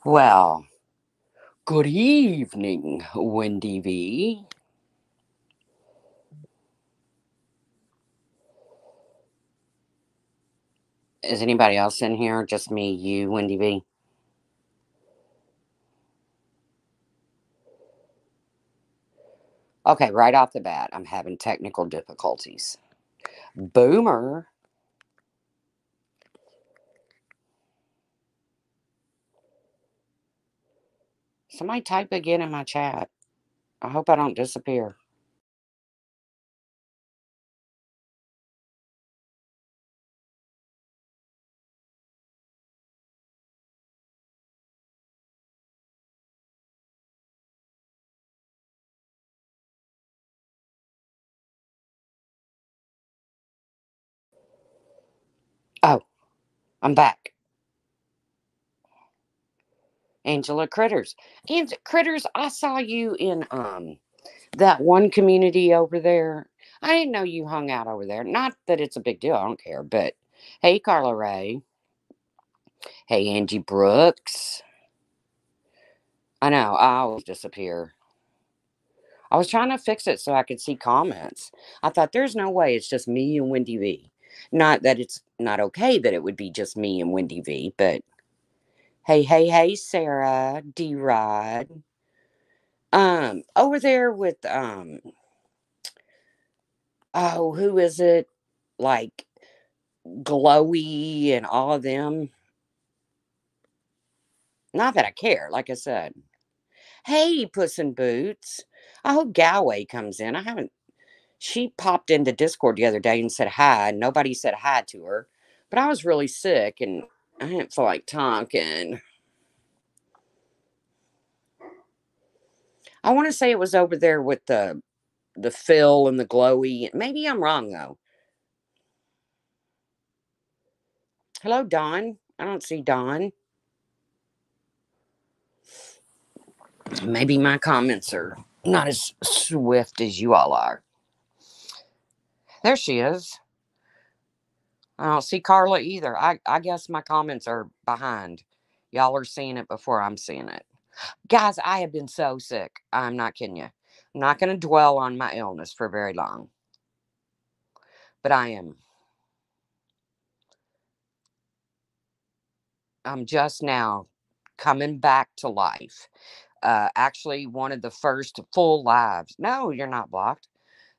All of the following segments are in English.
Well, good evening, Wendy V. Is anybody else in here? Just me, you, Wendy V? Okay, right off the bat, I'm having technical difficulties. Boomer. Somebody type again in my chat. I hope I don't disappear. Oh, I'm back. Angela Critters. And Critters, I saw you in that one community over there. I didn't know you hung out over there. Not that it's a big deal, I don't care, but hey Carla Ray. Hey Angie Brooks. I know, I always disappear. I was trying to fix it so I could see comments. I thought there's no way it's just me and Wendy V. Not that it's not okay that it would be just me and Wendy V, but hey, Sarah, D Rod. Over there with oh, who is it? Like Glowy and all of them. Not that I care, like I said. Hey, Puss in Boots. I hope Galway comes in. I haven't She popped into Discord the other day and said hi, and nobody said hi to her. But I was really sick and I didn't feel like talking. I want to say it was over there with the Phil and the glowy. Maybe I'm wrong though. Hello, Dawn. I don't see Dawn. Maybe my comments are not as swift as you all are. There she is. I don't see Carla either. I guess my comments are behind. Y'all are seeing it before I'm seeing it. Guys, I have been so sick. I'm not kidding you. I'm not going to dwell on my illness for very long, but I'm just now coming back to life. Actually, one of the first full lives. No, you're not blocked.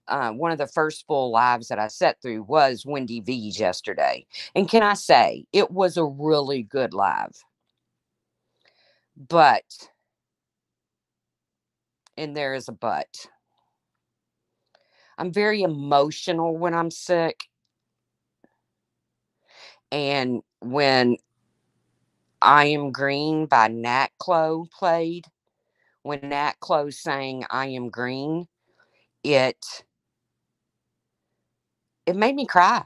One of the first full lives that I sat through was Wendy V's yesterday. And can I say, it was a really good live. But, and there is a but, I'm very emotional when I'm sick. And when I Am Green by Nat Clo played, when Nat Clo sang I Am Green, it it made me cry.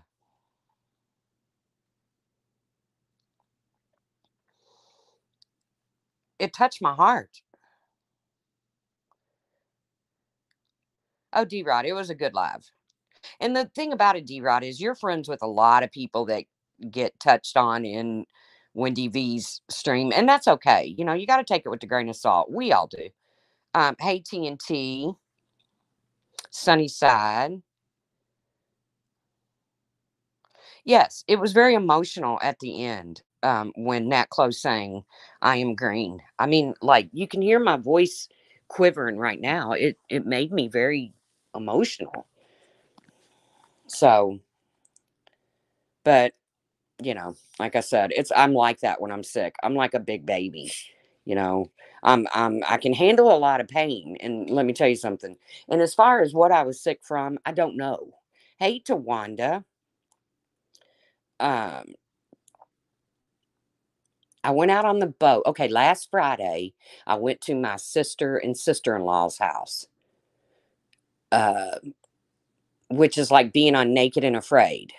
It touched my heart. Oh, D Rod, it was a good live. And the thing about it, D Rod, is you're friends with a lot of people that get touched on in Wendy V's stream, and that's okay. You know, you got to take it with a grain of salt. We all do. Hey TNT, Sunnyside. Yes, it was very emotional at the end, when Nat Close sang "I Am Green." I mean, like, you can hear my voice quivering right now. It made me very emotional. So, but like I said, I'm like that when I'm sick. I'm like a big baby. You know, I can handle a lot of pain, and let me tell you something. And as far as what I was sick from, I don't know. Hey, to Wanda. Um, I went out on the boat. Okay, last Friday, I went to my sister and sister in law's house, uh, which is like being on Naked and Afraid.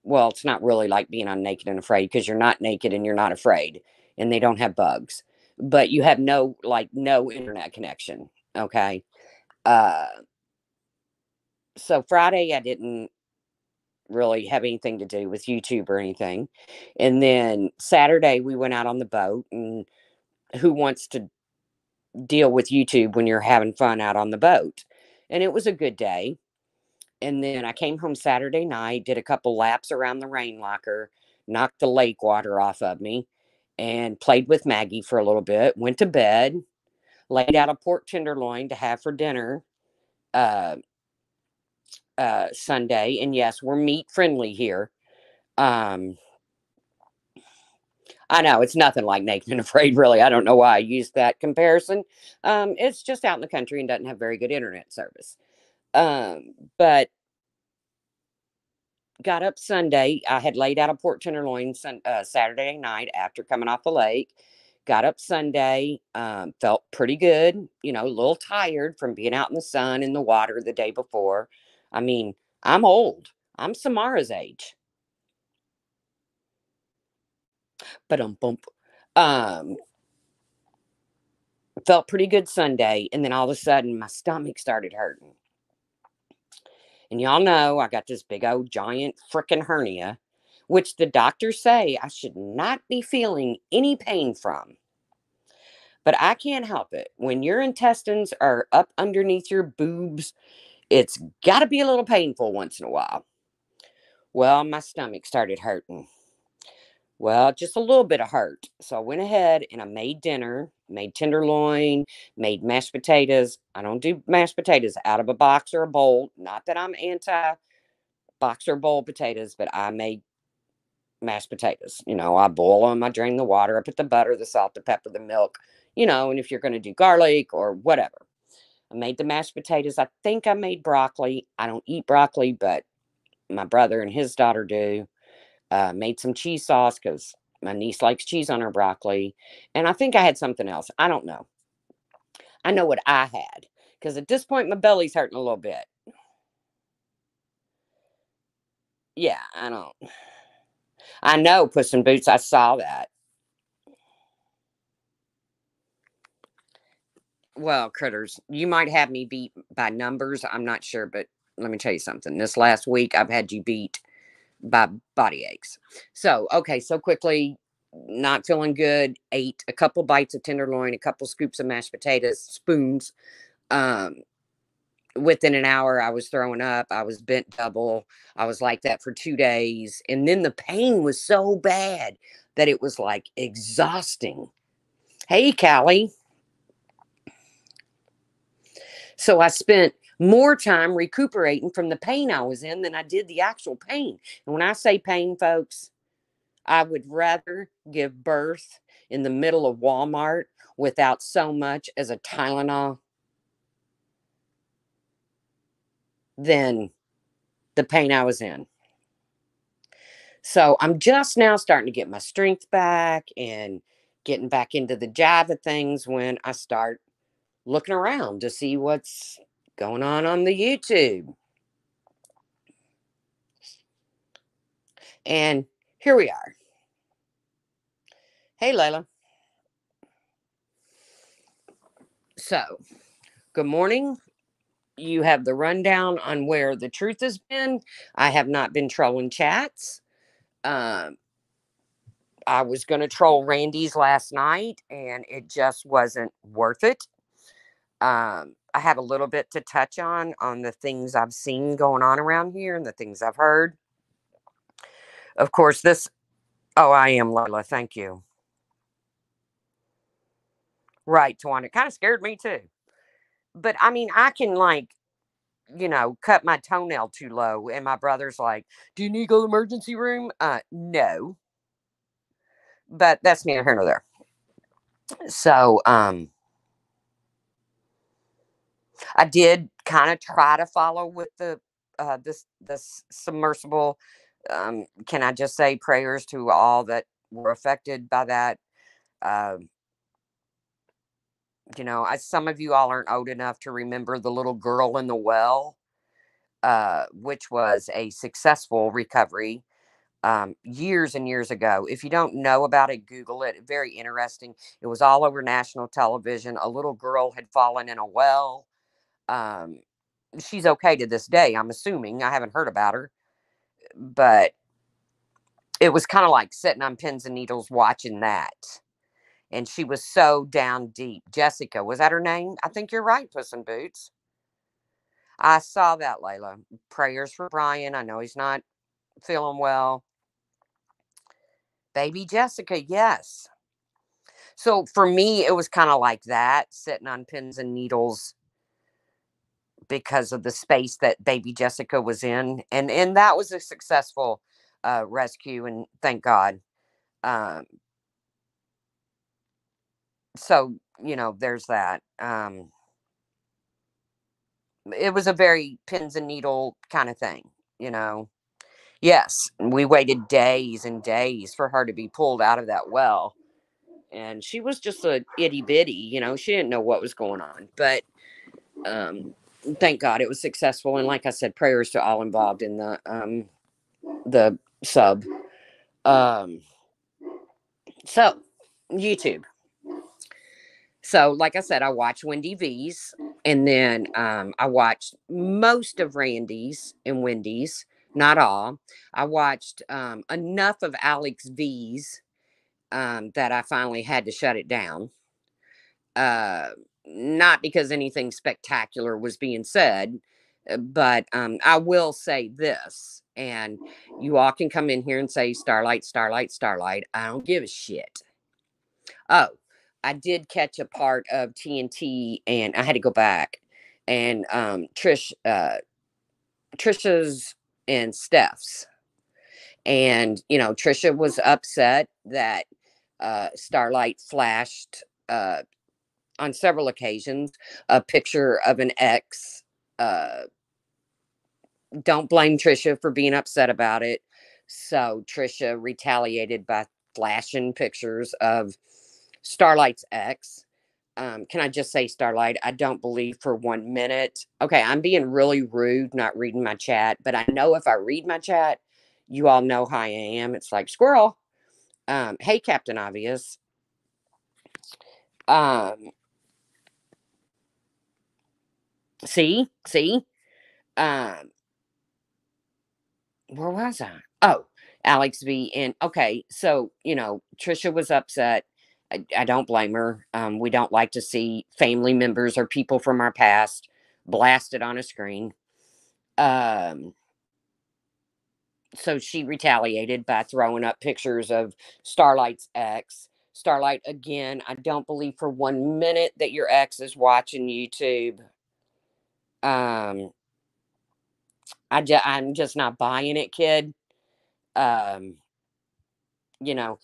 Well, it's not really like being on Naked and Afraid because you're not naked and you're not afraid, and they don't have bugs, but you have no internet connection. Okay. Uh, so Friday, I didn't really have anything to do with YouTube or anything. And then Saturday, we went out on the boat and who wants to deal with YouTube when you're having fun out on the boat. And it was a good day. And then I came home Saturday night, did a couple laps around the rain locker, knocked the lake water off of me, and played with Maggie for a little bit. Went to bed, laid out a pork tenderloin to have for dinner uh, Sunday. And yes, we're meat friendly here. Um, I know it's nothing like Naked and Afraid, really. I don't know why I used that comparison. It's just out in the country and doesn't have very good internet service. But got up Sunday. I had laid out a pork tenderloin Saturday night after coming off the lake. Got up Sunday, felt pretty good, a little tired from being out in the sun in the water the day before. I mean, I'm old. I'm Samara's age. But um felt pretty good Sunday, and then all of a sudden my stomach started hurting. And y'all know I got this big old giant freaking hernia, which the doctors say I should not be feeling any pain from. But I can't help it. When your intestines are up underneath your boobs, it's got to be a little painful once in a while. Well, my stomach started hurting. Well, just a little bit of hurt. So I went ahead and I made dinner, made tenderloin, made mashed potatoes. I don't do mashed potatoes out of a box or a bowl. Not that I'm anti box or bowl potatoes, but I made mashed potatoes. I boil them, I drain the water, I put the butter, the salt, the pepper, the milk, and if you're going to do garlic or whatever. I made the mashed potatoes. I think I made broccoli. I don't eat broccoli, but my brother and his daughter do. Made some cheese sauce because my niece likes cheese on her broccoli. And I think I had something else. I don't know. I know what I had because at this point, my belly's hurting a little bit. Yeah, I don't. I know, Puss in Boots. I saw that. Well, critters, you might have me beat by numbers. I'm not sure, but let me tell you something. This last week, I've had you beat by body aches. So, okay, so quickly, not feeling good. Ate a couple bites of tenderloin, a couple scoops of mashed potatoes, spoons. Um, Within an hour, I was throwing up. I was bent double. I was like that for 2 days. And then the pain was so bad that it was like exhausting. Hey, Callie. So I spent more time recuperating from the pain I was in than I did the actual pain. And when I say pain, folks, I would rather give birth in the middle of Walmart without so much as a Tylenol than the pain I was in. So I'm just now starting to get my strength back and getting back into the jive of things when I start looking around to see what's going on the YouTube. And here we are. Hey, Layla. So, good morning. You have the rundown on where the truth has been. I have not been trolling chats. Um, I was going to troll Randy's last night, and it just wasn't worth it. I have a little bit to touch on the things I've seen going on around here and the things I've heard. Of course, this. Oh, I am Layla. Thank you. Right, Twan. It kind of scared me too. But I mean, I can cut my toenail too low. And my brother's like, do you need to go to the emergency room? No. But that's neither here nor there. So, I did kind of try to follow with the this submersible. Can I just say prayers to all that were affected by that? Um, some of you all aren't old enough to remember the little girl in the well, which was a successful recovery years and years ago. If you don't know about it, Google it. Very interesting. It was all over national television. A little girl had fallen in a well. Um, she's okay to this day, I'm assuming. I haven't heard about her, but it was kind of like sitting on pins and needles watching that. and she was so down deep. Jessica, was that her name? I think you're right, Puss in Boots. I saw that, Layla. Prayers for Brian. I know he's not feeling well. Baby Jessica, yes. So for me, it was kind of like that, sitting on pins and needles because of the space that baby Jessica was in. And that was a successful rescue, and thank God. Um, so, there's that. It was a very pins and needle kind of thing, you know. Yes, we waited days and days for her to be pulled out of that well. And she was just a itty bitty, she didn't know what was going on. But um, thank God it was successful. And like I said, prayers to all involved in the sub. Um, so YouTube. So, like I said, I watched Wendy V's, and then I watched most of Randy's and Wendy's, not all. I watched enough of Alex V's that I finally had to shut it down. Uh, Not because anything spectacular was being said, but I will say this, and you all can come in here and say Starlight, Starlight, Starlight. I don't give a shit. Oh, I did catch a part of TNT, and I had to go back. And Trisha's and Steph's, and Trisha was upset that Starlight flashed on several occasions a picture of an ex. Uh, don't blame Trisha for being upset about it. So Trisha retaliated by flashing pictures of Starlight's ex. Can I just say, Starlight, I don't believe for 1 minute. Okay, I'm being really rude, not reading my chat, but I know if I read my chat, you all know how I am. It's like squirrel. Hey, Captain Obvious. Um, see. Um, where was I? Oh, Alex V. And okay, so Trisha was upset. I don't blame her. We don't like to see family members or people from our past blasted on a screen. Um, so she retaliated by throwing up pictures of Starlight's ex. Starlight, again, I don't believe for 1 minute that your ex is watching YouTube. Um, I'm just not buying it, kid. Um, you know,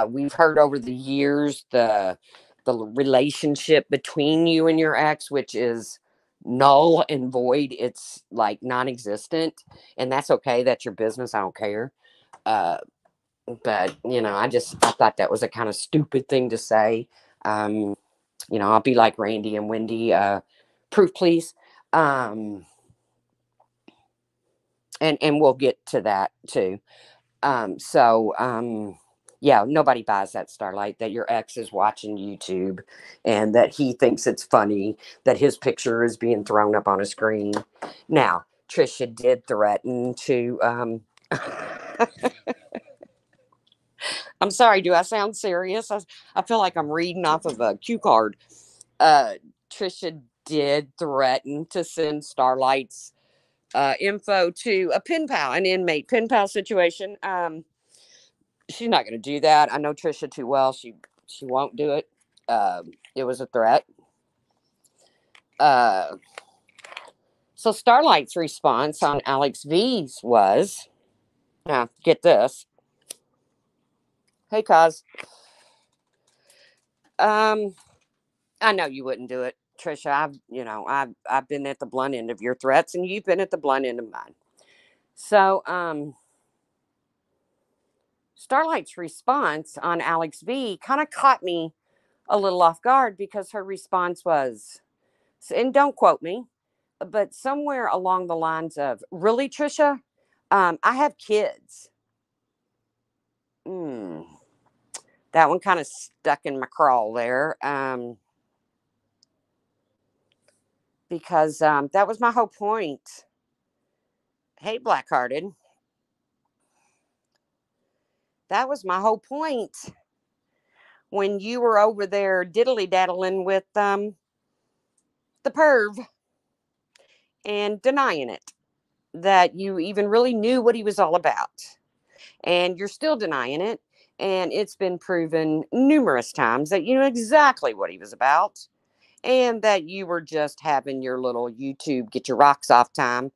we've heard over the years the relationship between you and your ex, which is null and void. It's like non-existent, and that's okay. That's your business. I don't care. Uh, but I thought that was a kind of stupid thing to say. Um, I'll be like Randy and Wendy. Proof, please. Um, and we'll get to that too. Yeah, nobody buys that, Starlight, that your ex is watching YouTube and that he thinks it's funny that his picture is being thrown up on a screen. Now, Trisha did threaten to I'm sorry, do I sound serious? I feel like I'm reading off of a cue card. Uh Trisha did threaten to send Starlight's info to a pen pal, an inmate pen pal situation. She's not going to do that. I know Trisha too well. She won't do it. It was a threat. Uh, so Starlight's response on Alex V's was, now get this. Hey, cuz, um, I know you wouldn't do it, Trisha. I've been at the blunt end of your threats, and you've been at the blunt end of mine. So, Starlight's response on Alex V kind of caught me a little off guard because her response was, and don't quote me, but somewhere along the lines of, really, Trisha, I have kids. Mm, that one kind of stuck in my crawl there, because that was my whole point. Hey, Blackhearted, that was my whole point when you were over there diddly daddling with the perv and denying it, that you even really knew what he was all about. And you're still denying it. And it's been proven numerous times that you knew exactly what he was about, and that you were just having your little YouTube get your rocks off time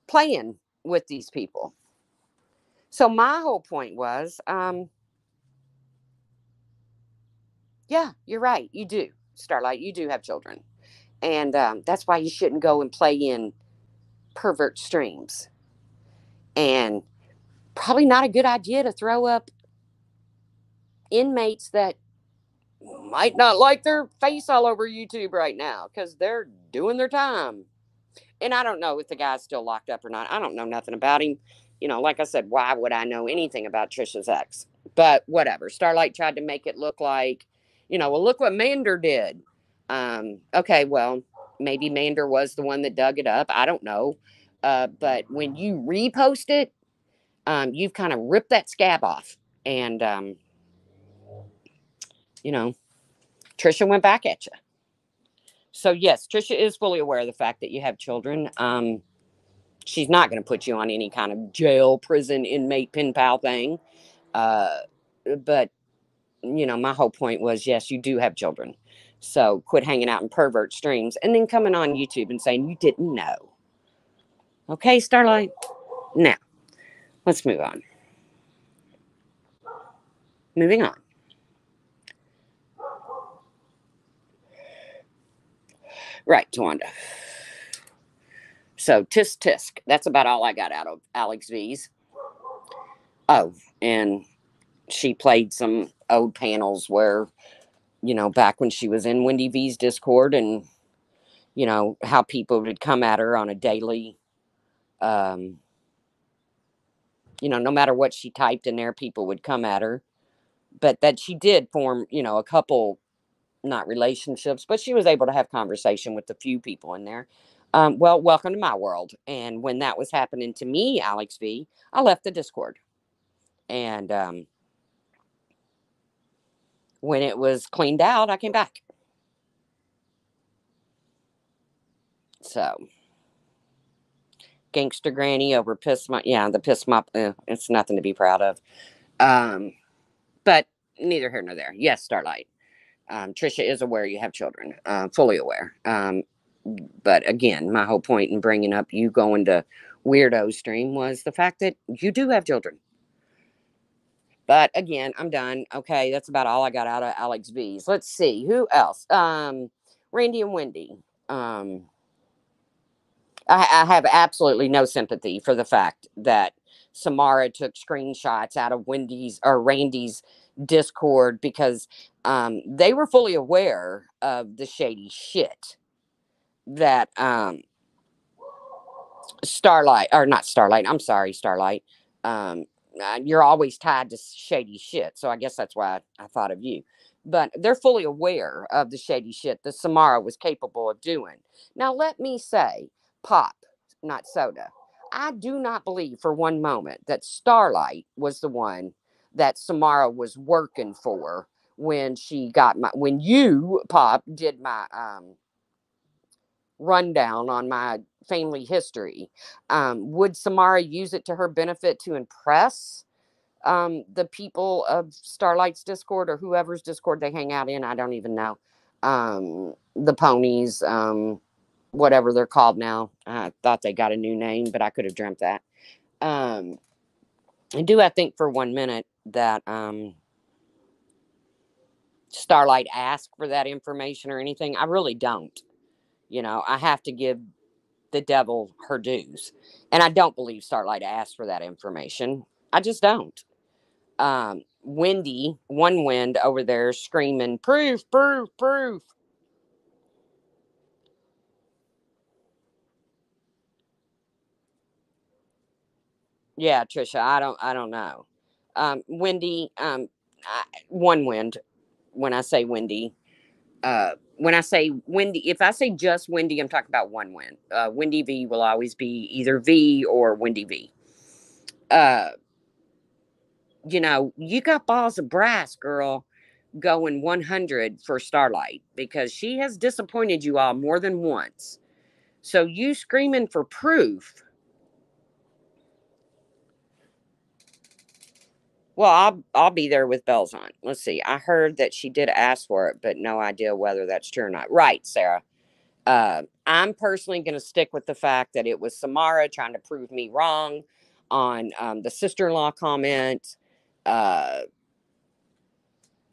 playing with these people. So my whole point was, yeah, you're right. You do, Starlight. You do have children. And that's why you shouldn't go and play in pervert streams. And probably not a good idea to throw up inmates that might not like their face all over YouTube right now because they're doing their time. And I don't know if the guy's still locked up or not. I don't know nothing about him. You know, like I said, why would I know anything about Trisha's ex? But whatever. Starlight tried to make it look like, well, look what Mander did. Okay, well, maybe Mander was the one that dug it up. I don't know. But when you repost it, you've kind of ripped that scab off. And, Trisha went back at you. So, yes, Trisha is fully aware of the fact that you have children. She's not going to put you on any kind of jail, prison, inmate, pen pal thing. But, my whole point was, yes, you do have children. So quit hanging out in pervert streams and then coming on YouTube and saying you didn't know. Okay, Starlight? Now, let's move on. Moving on. Right, Tawanda. So, tisk tisk. That's about all I got out of Alex V's. Oh, and she played some old panels where, back when she was in Wendy V's Discord, and, how people would come at her on a daily, no matter what she typed in there, people would come at her. But that she did form, a couple, not relationships, but she was able to have conversation with a few people in there. Well, welcome to my world. And when that was happening to me, Alex V, I left the Discord. And when it was cleaned out, I came back. So, gangster granny over piss mop. Yeah, the piss mop. It's nothing to be proud of. But neither here nor there. Yes, Starlight. Trisha is aware you have children, fully aware. But again, my whole point in bringing up you going to weirdo stream was the fact that you do have children. But again, I'm done. Okay, that's about all I got out of Alex V's. Let's see who else. Randy and Wendy. I have absolutely no sympathy for the fact that Samara took screenshots out of Wendy's or Randy's Discord because they were fully aware of the shady shit that Starlight, or not Starlight, I'm sorry, Starlight. You're always tied to shady shit. So I guess that's why I thought of you. But they're fully aware of the shady shit that Samara was capable of doing. Now, let me say, Pop, not Soda. I do not believe for one moment that Starlight was the one that Samara was working for when when you, Pop, did my rundown on my family history. Would Samara use it to her benefit to impress the people of Starlight's Discord or whoever's Discord they hang out in? I don't even know. The ponies, whatever they're called now. I thought they got a new name, but I could have dreamt that. I think for 1 minute that Starlight asked for that information or anything. I really don't. I have to give the devil her dues. And I don't believe Starlight asked for that information. I just don't. Wendy, one wind over there screaming, proof, proof, proof. Yeah, Trisha, I don't know. Wendy, one wind, when I say Wendy, when I say Wendy, if I say just Wendy, I'm talking about one wind. Wendy V will always be either V or Wendy V. You got balls of brass, girl, going 100 for Starlight because she has disappointed you all more than once. So you screaming for proof. Well, I'll be there with bells on. Let's see. I heard that she did ask for it, but no idea whether that's true or not. Right, Sarah. I'm personally going to stick with the fact that it was Samara trying to prove me wrong on the sister-in-law comment.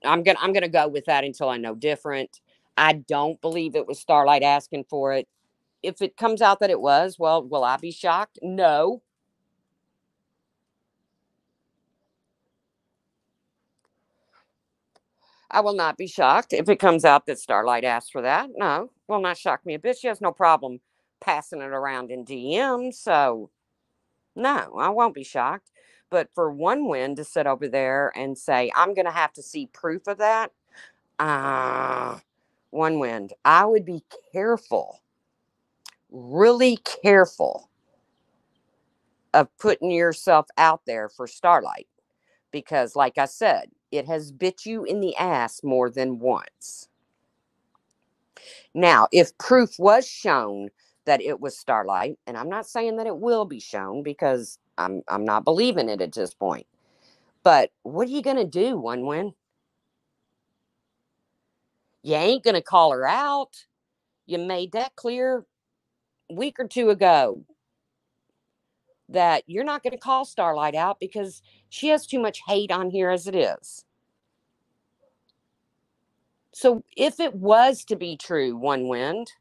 I'm gonna go with that until I know different. I don't believe it was Starlight asking for it. If it comes out that it was, well, will I be shocked? No. I will not be shocked if it comes out that Starlight asked for that. No, will not shock me a bit. She has no problem passing it around in DM. So, no, I won't be shocked. But for One Win to sit over there and say, I'm going to have to see proof of that, One Wind, I would be careful, really careful of putting yourself out there for Starlight because, like I said, it has bit you in the ass more than once. Now, if proof was shown that it was Starlight, and I'm not saying that it will be shown because I'm not believing it at this point. But what are you gonna do, One Win? You ain't gonna call her out. You made that clear a week or two ago that you're not gonna call Starlight out because she has too much hate on here as it is. So if it was to be true, One Wind,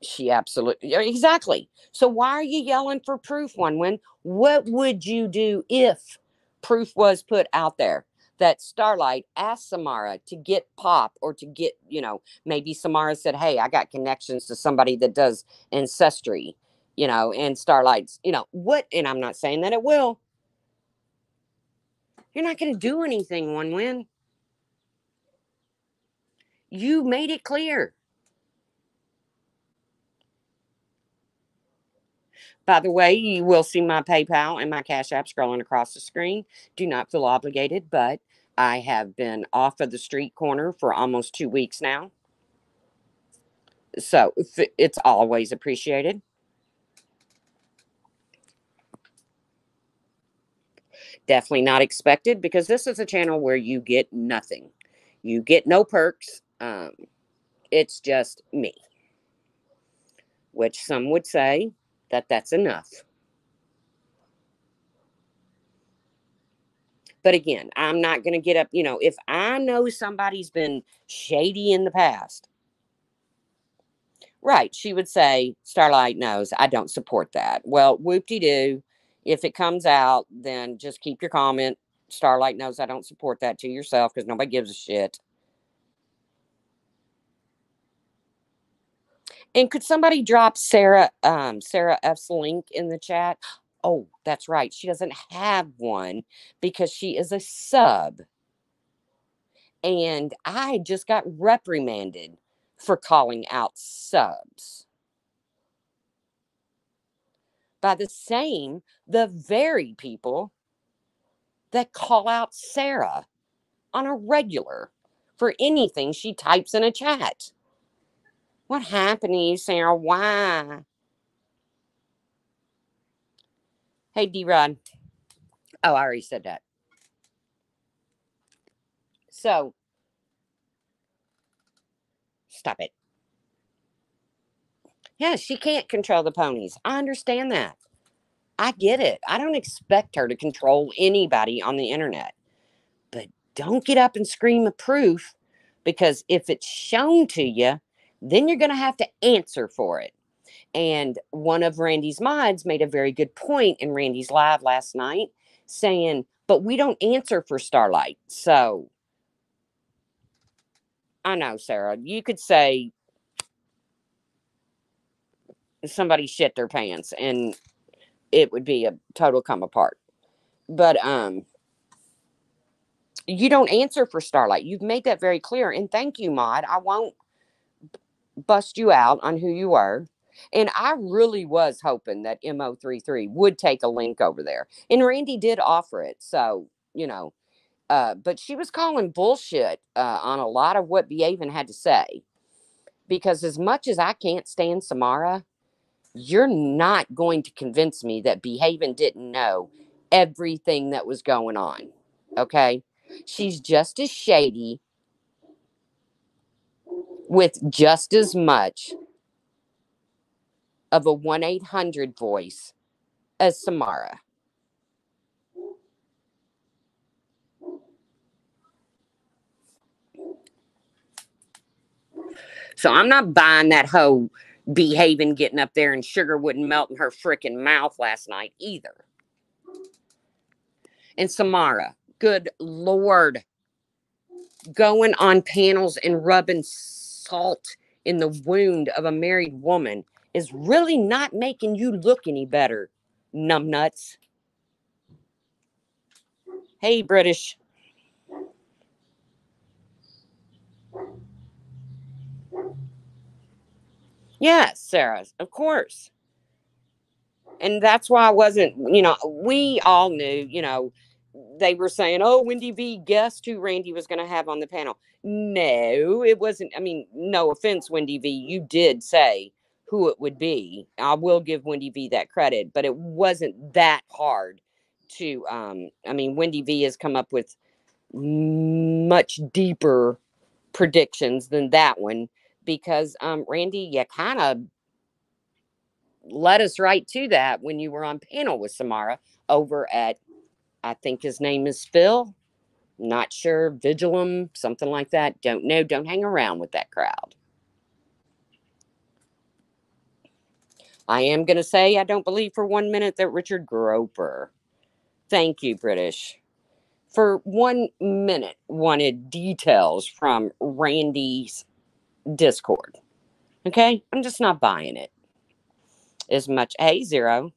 she absolutely, exactly. So why are you yelling for proof, One Wind? What would you do if proof was put out there that Starlight asked Samara to get Pop or to get, maybe Samara said, hey, I got connections to somebody that does ancestry, and Starlight's, what? And I'm not saying that it will. You're not going to do anything, One Wind. You made it clear. By the way, you will see my PayPal and my Cash App scrolling across the screen. Do not feel obligated, but I have been off of the street corner for almost 2 weeks now. So it's always appreciated. Definitely not expected because this is a channel where you get nothing. You get no perks. It's just me, which some would say that that's enough. But again, I'm not going to get up. If I know somebody's been shady in the past, right, she would say, Starlight knows I don't support that. Well, whoop de doo. If it comes out, then just keep your comment. Starlight knows I don't support that to yourself because nobody gives a shit. And could somebody drop Sarah F's link in the chat? Oh, that's right. She doesn't have one because she is a sub. And I just got reprimanded for calling out subs by the very people that call out Sarah on a regular for anything she types in a chat. What happened to you, Sarah? Why? Hey, D Rod. Oh, I already said that. So, stop it. Yeah, she can't control the ponies. I understand that. I get it. I don't expect her to control anybody on the internet. But don't get up and scream a proof because if it's shown to you, then you're going to have to answer for it. And one of Randy's mods made a very good point in Randy's live last night saying, but we don't answer for Starlight. So I know, Sarah, you could say somebody shit their pants and it would be a total come apart. But you don't answer for Starlight. You've made that very clear. And thank you, Mod. I won't bust you out on who you are. And I really was hoping that Mo33 would take a link over there. And Randy did offer it. So, but she was calling bullshit on a lot of what Behaven had to say. Because as much as I can't stand Samara, you're not going to convince me that Behaven didn't know everything that was going on. Okay? She's just as shady with just as much of a 1-800 voice as Samara. So I'm not buying that whole Behaving getting up there and sugar wouldn't melt in her freaking mouth last night either. And Samara, good Lord, going on panels and rubbing salt in the wound of a married woman is really not making you look any better, numbnuts. Hey, British. Yes, Sarah, of course. And that's why I wasn't, we all knew, they were saying, oh, Wendy V guessed who Randy was going to have on the panel. No, it wasn't. I mean, no offense, Wendy V, you did say who it would be. I will give Wendy V that credit, but it wasn't that hard to, Wendy V has come up with much deeper predictions than that one because, Randy, you kind of led us right to that when you were on panel with Samara over at, I think his name is Phil. Not sure, Vigilum, something like that. Don't know. Don't hang around with that crowd. I am going to say I don't believe for 1 minute that Richard Groper, thank you, British, for 1 minute wanted details from Randy's Discord. Okay? I'm just not buying it as much. Hey, Zero.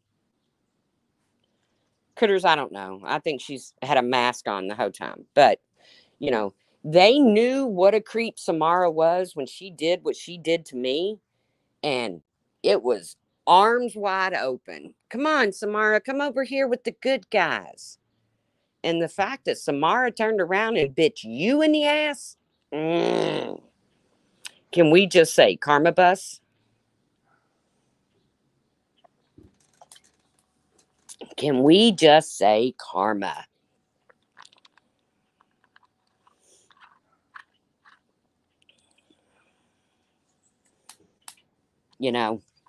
Critters, I don't know. I think she's had a mask on the whole time. But, they knew what a creep Samara was when she did what she did to me. And it was arms wide open. Come on, Samara, come over here with the good guys. And the fact that Samara turned around and bit you in the ass, can we just say karma bus? Can we just say karma?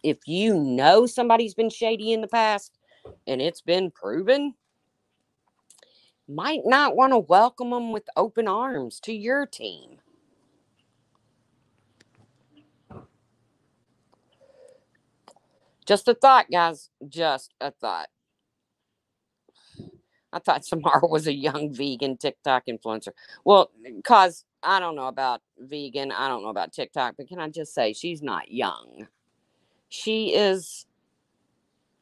If you know somebody's been shady in the past and it's been proven, might not want to welcome them with open arms to your team. Just a thought, guys. Just a thought. I thought Samara was a young vegan TikTok influencer. Well, cause I don't know about vegan, I don't know about TikTok, but can I just say she's not young. She is.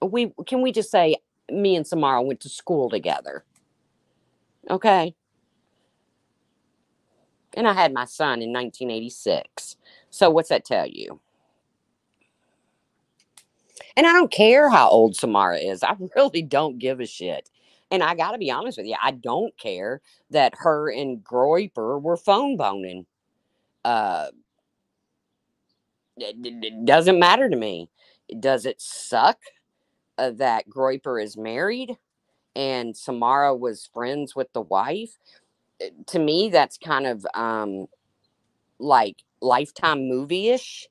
We just say me and Samara went to school together. Okay. And I had my son in 1986. So what's that tell you? And I don't care how old Samara is. I really don't give a shit. And I got to be honest with you, I don't care that her and Groiper were phone boning. Uh, it doesn't matter to me. Does it suck that Groiper is married and Samara was friends with the wife? To me, that's kind of like Lifetime movie-ish.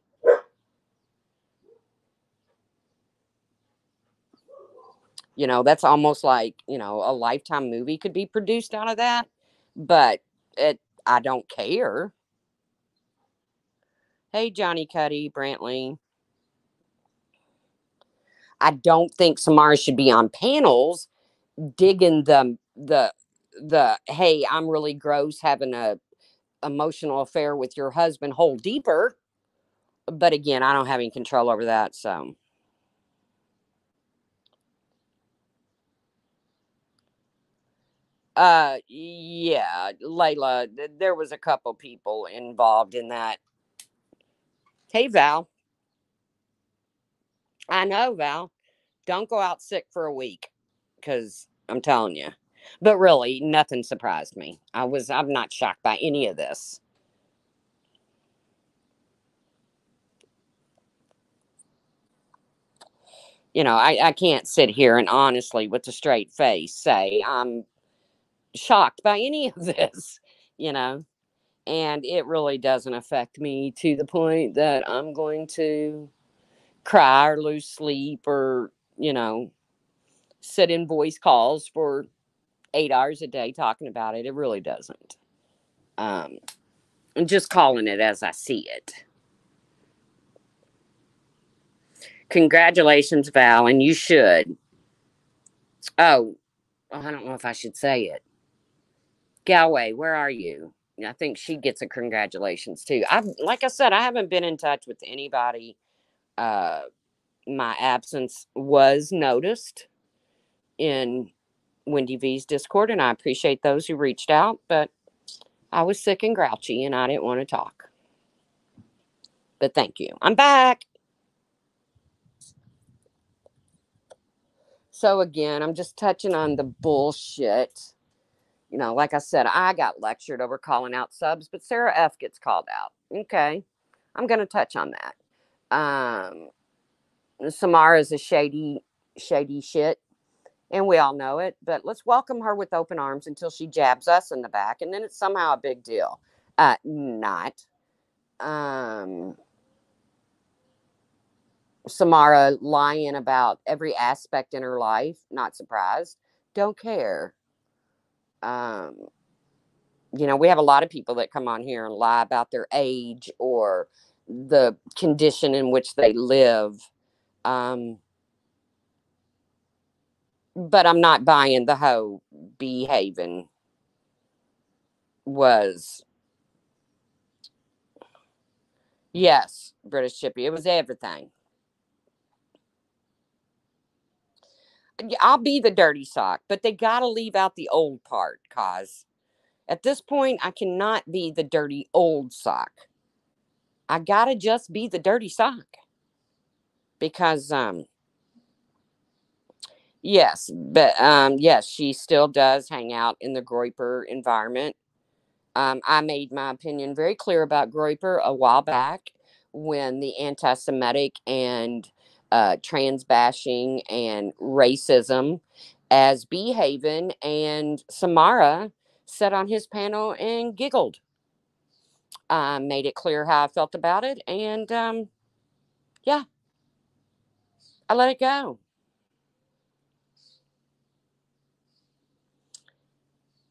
That's almost like, a Lifetime movie could be produced out of that. But I don't care. Hey, Johnny Cuddy, Brantley. I don't think Samara should be on panels digging the hey, I'm really gross having a emotional affair with your husband hole deeper. But again, I don't have any control over that. So yeah, Layla, there was a couple people involved in that. Hey, Val. I know, Val. Don't go out sick for a week, because I'm telling you. But really, nothing surprised me. I'm not shocked by any of this. I can't sit here and honestly, with a straight face, say I'm shocked by any of this, you know, and it really doesn't affect me to the point that I'm going to cry or lose sleep or, sit in voice calls for 8 hours a day talking about it. It really doesn't. Um, I'm just calling it as I see it. Congratulations, Val, and you should. Oh, I don't know if I should say it. Galway, where are you? I think she gets a congratulations too. Like I said, I haven't been in touch with anybody. Uh, my absence was noticed in Wendy V's Discord, and I appreciate those who reached out, but I was sick and grouchy and I didn't want to talk. But thank you. I'm back. So again, I'm just touching on the bullshit. Like I said, I got lectured over calling out subs, but Sarah F gets called out. Okay. I'm going to touch on that. Samara is a shady shit, and we all know it, but let's welcome her with open arms until she jabs us in the back, and then it's somehow a big deal. Not. Um, Samara lying about every aspect in her life, not surprised. Don't care. Um, we have a lot of people that come on here and lie about their age or the condition in which they live. Um, but I'm not buying the whole behaving was, yes, British Chippy. It was everything. Yeah, I'll be the dirty sock, but they got to leave out the old part, cause at this point I cannot be the dirty old sock. I gotta just be the dirty sock because yes, she still does hang out in the Groiper environment. I made my opinion very clear about Groiper a while back when the anti Semitic and trans bashing and racism as Behaven and Samara sat on his panel and giggled. I made it clear how I felt about it, and yeah, I let it go.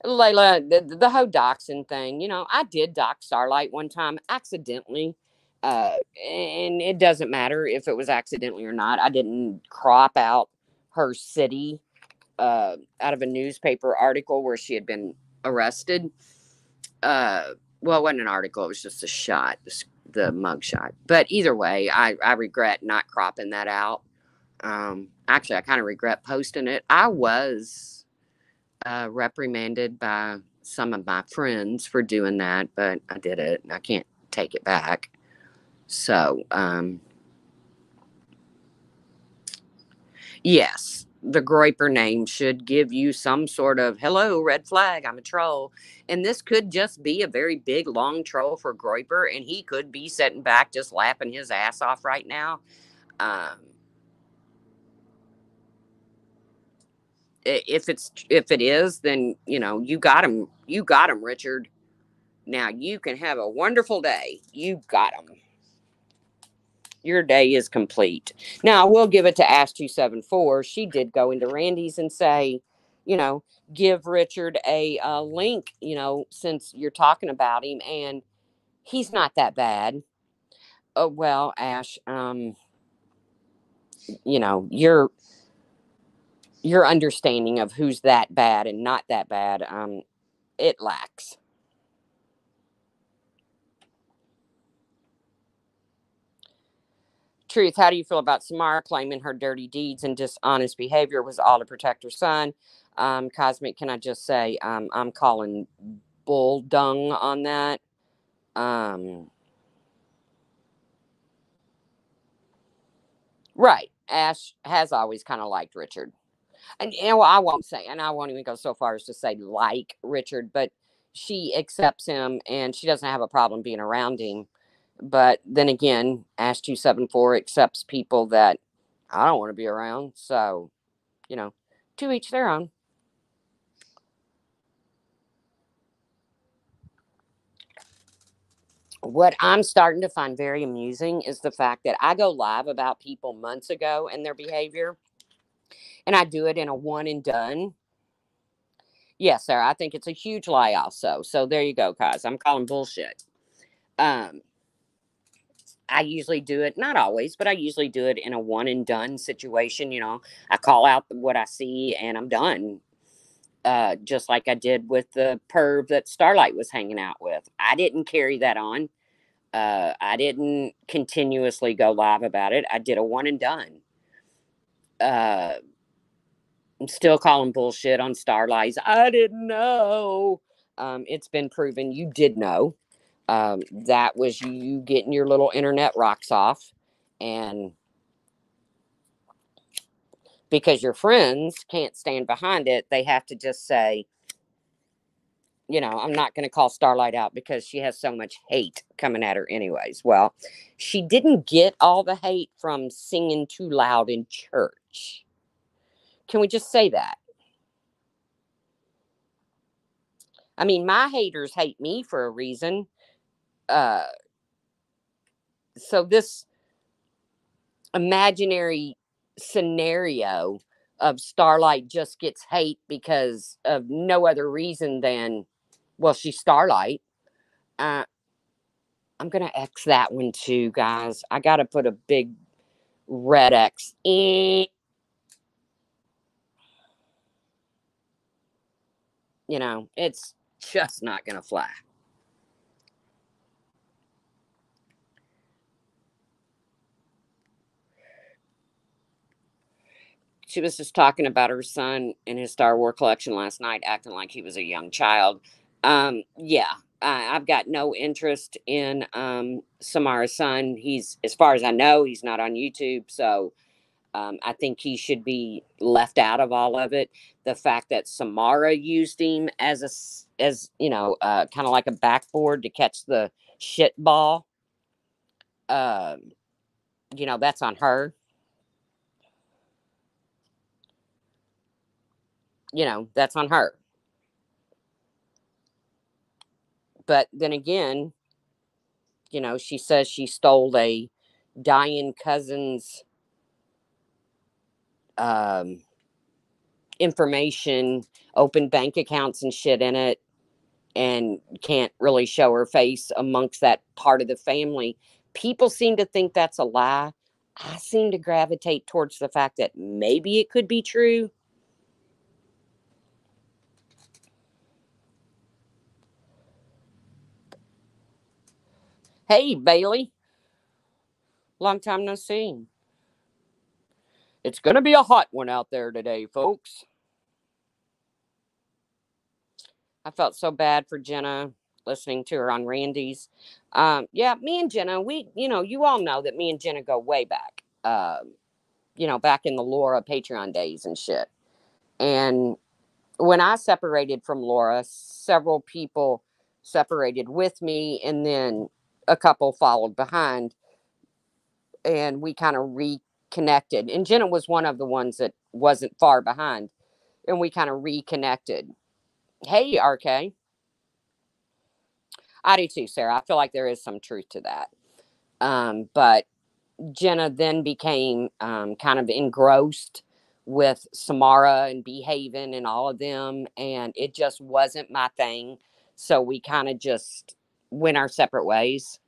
Layla, the whole doxing thing, I did dox Starlight one time accidentally. And it doesn't matter if it was accidentally or not. I didn't crop out her city out of a newspaper article where she had been arrested. Well, it wasn't an article, it was just a shot, the mug shot. But either way, I regret not cropping that out. Actually, I kind of regret posting it. I was reprimanded by some of my friends for doing that, but I did it. I can't take it back. So, yes, the Groiper name should give you some sort of hello, red flag, I'm a troll. And this could just be a very big, long troll for Groiper, and he could be sitting back just laughing his ass off right now. Um, if it is, then you got him, Richard. Now you can have a wonderful day. You got him. Your day is complete. Now, I will give it to Ash274. She did go into Randy's and say, you know, give Richard a link, since you're talking about him, and he's not that bad. Oh, well, Ash, you know, your your understanding of who's that bad and not that bad, it lacks. Truth, how do you feel about Samara claiming her dirty deeds and dishonest behavior was all to protect her son? Cosmic, can I just say, I'm calling bull dung on that. Um, right. Ash has always kind of liked Richard. And I won't say, and I won't even go so far as to say like Richard, but she accepts him and she doesn't have a problem being around him. But then again, Ash 274 accepts people that I don't want to be around. So, you know, to each their own. What I'm starting to find very amusing is the fact that I go live about people months ago and their behavior, and I do it in a one and done. Yes, sir. I think it's a huge lie, also. So there you go, guys. I'm calling bullshit. Um, I usually do it, not always, but I usually do it in a one and done situation. I call out what I see and I'm done. Just like I did with the perv that Starlight was hanging out with. I didn't carry that on. I didn't continuously go live about it. I did a one and done. Uh, I'm still calling bullshit on Starlights. I didn't know. It's been proven you did know. That was you getting your little internet rocks off. And because your friends can't stand behind it, they have to just say, I'm not going to call Starlight out because she has so much hate coming at her, anyways. Well, she didn't get all the hate from singing too loud in church. Can we just say that? I mean, my haters hate me for a reason. Uh, so this imaginary scenario of Starlight just gets hate because of no other reason than, well, she's Starlight. Uh, I'm going to X that one too, guys. I got to put a big red X. It's just not going to fly. She was just talking about her son in his Star Wars collection last night, acting like he was a young child. Yeah, I've got no interest in Samara's son. As far as I know, he's not on YouTube, so I think he should be left out of all of it. The fact that Samara used him as kind of like a backboard to catch the shit ball, um, that's on her. That's on her. But then again, she says she stole a dying cousin's um, information, open bank accounts and shit in it, and can't really show her face amongst that part of the family. People seem to think that's a lie. I seem to gravitate towards the fact that maybe it could be true. Hey, Bailey. Long time no see. It's going to be a hot one out there today, folks. I felt so bad for Jenna listening to her on Randy's. Yeah, me and Jenna, you all know that me and Jenna go way back. Back in the Laura Patreon days and shit. And when I separated from Laura, several people separated with me, and then a couple followed behind, and we kind of reconnected. And Jenna was one of the ones that wasn't far behind, and we kind of reconnected. Hey, RK. I do too, Sarah. I feel like there is some truth to that. But Jenna then became kind of engrossed with Samara and Behaving and all of them, and it just wasn't my thing. So we kind of just went our separate ways.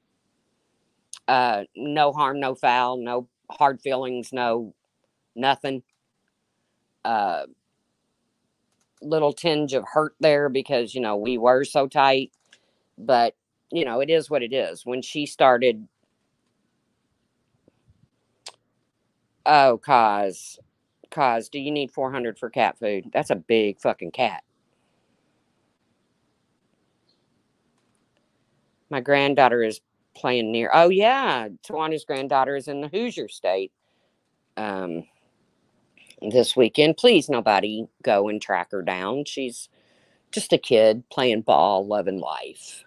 No harm, no foul, no hard feelings, no nothing. Uh, Little tinge of hurt there because we were so tight, but it is what it is. When she started, oh, cause do you need 400 for cat food? That's a big fucking cat. My granddaughter is playing near. Oh yeah, Tawana's granddaughter is in the Hoosier state. um, this weekend. Please, nobody go and track her down. She's just a kid playing ball, loving life.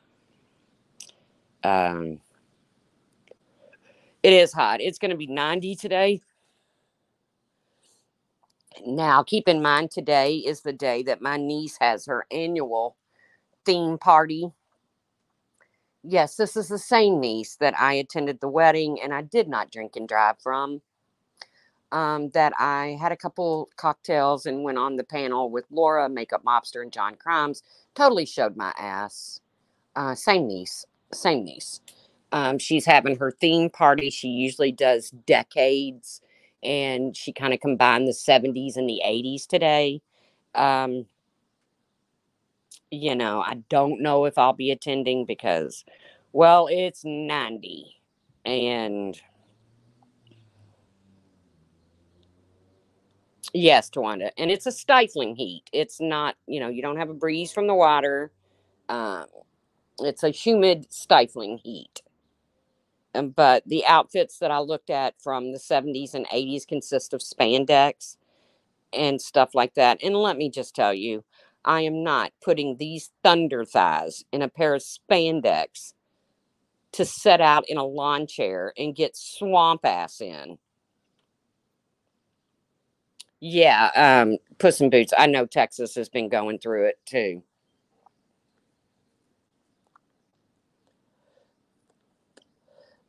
Um, it is hot. It's going to be 90 today. Now, keep in mind, today is the day that my niece has her annual theme party. Yes, this is the same niece that I attended the wedding and I did not drink and drive from. That I had a couple cocktails and went on the panel with Laura, Makeup Mobster, and John Crimes. Totally showed my ass. Same niece. Same niece. She's having her theme party. She usually does decades, and she kind of combined the 70s and the 80s today. Um, I don't know if I'll be attending because, well, it's 90. And yes, Tawanda. And it's a stifling heat. It's not, you don't have a breeze from the water. Um, it's a humid, stifling heat. But the outfits that I looked at from the 70s and 80s consist of spandex and stuff like that. And let me just tell you, I am not putting these thunder thighs in a pair of spandex to set out in a lawn chair and get swamp ass in. Yeah, Puss in Boots. I know Texas has been going through it too.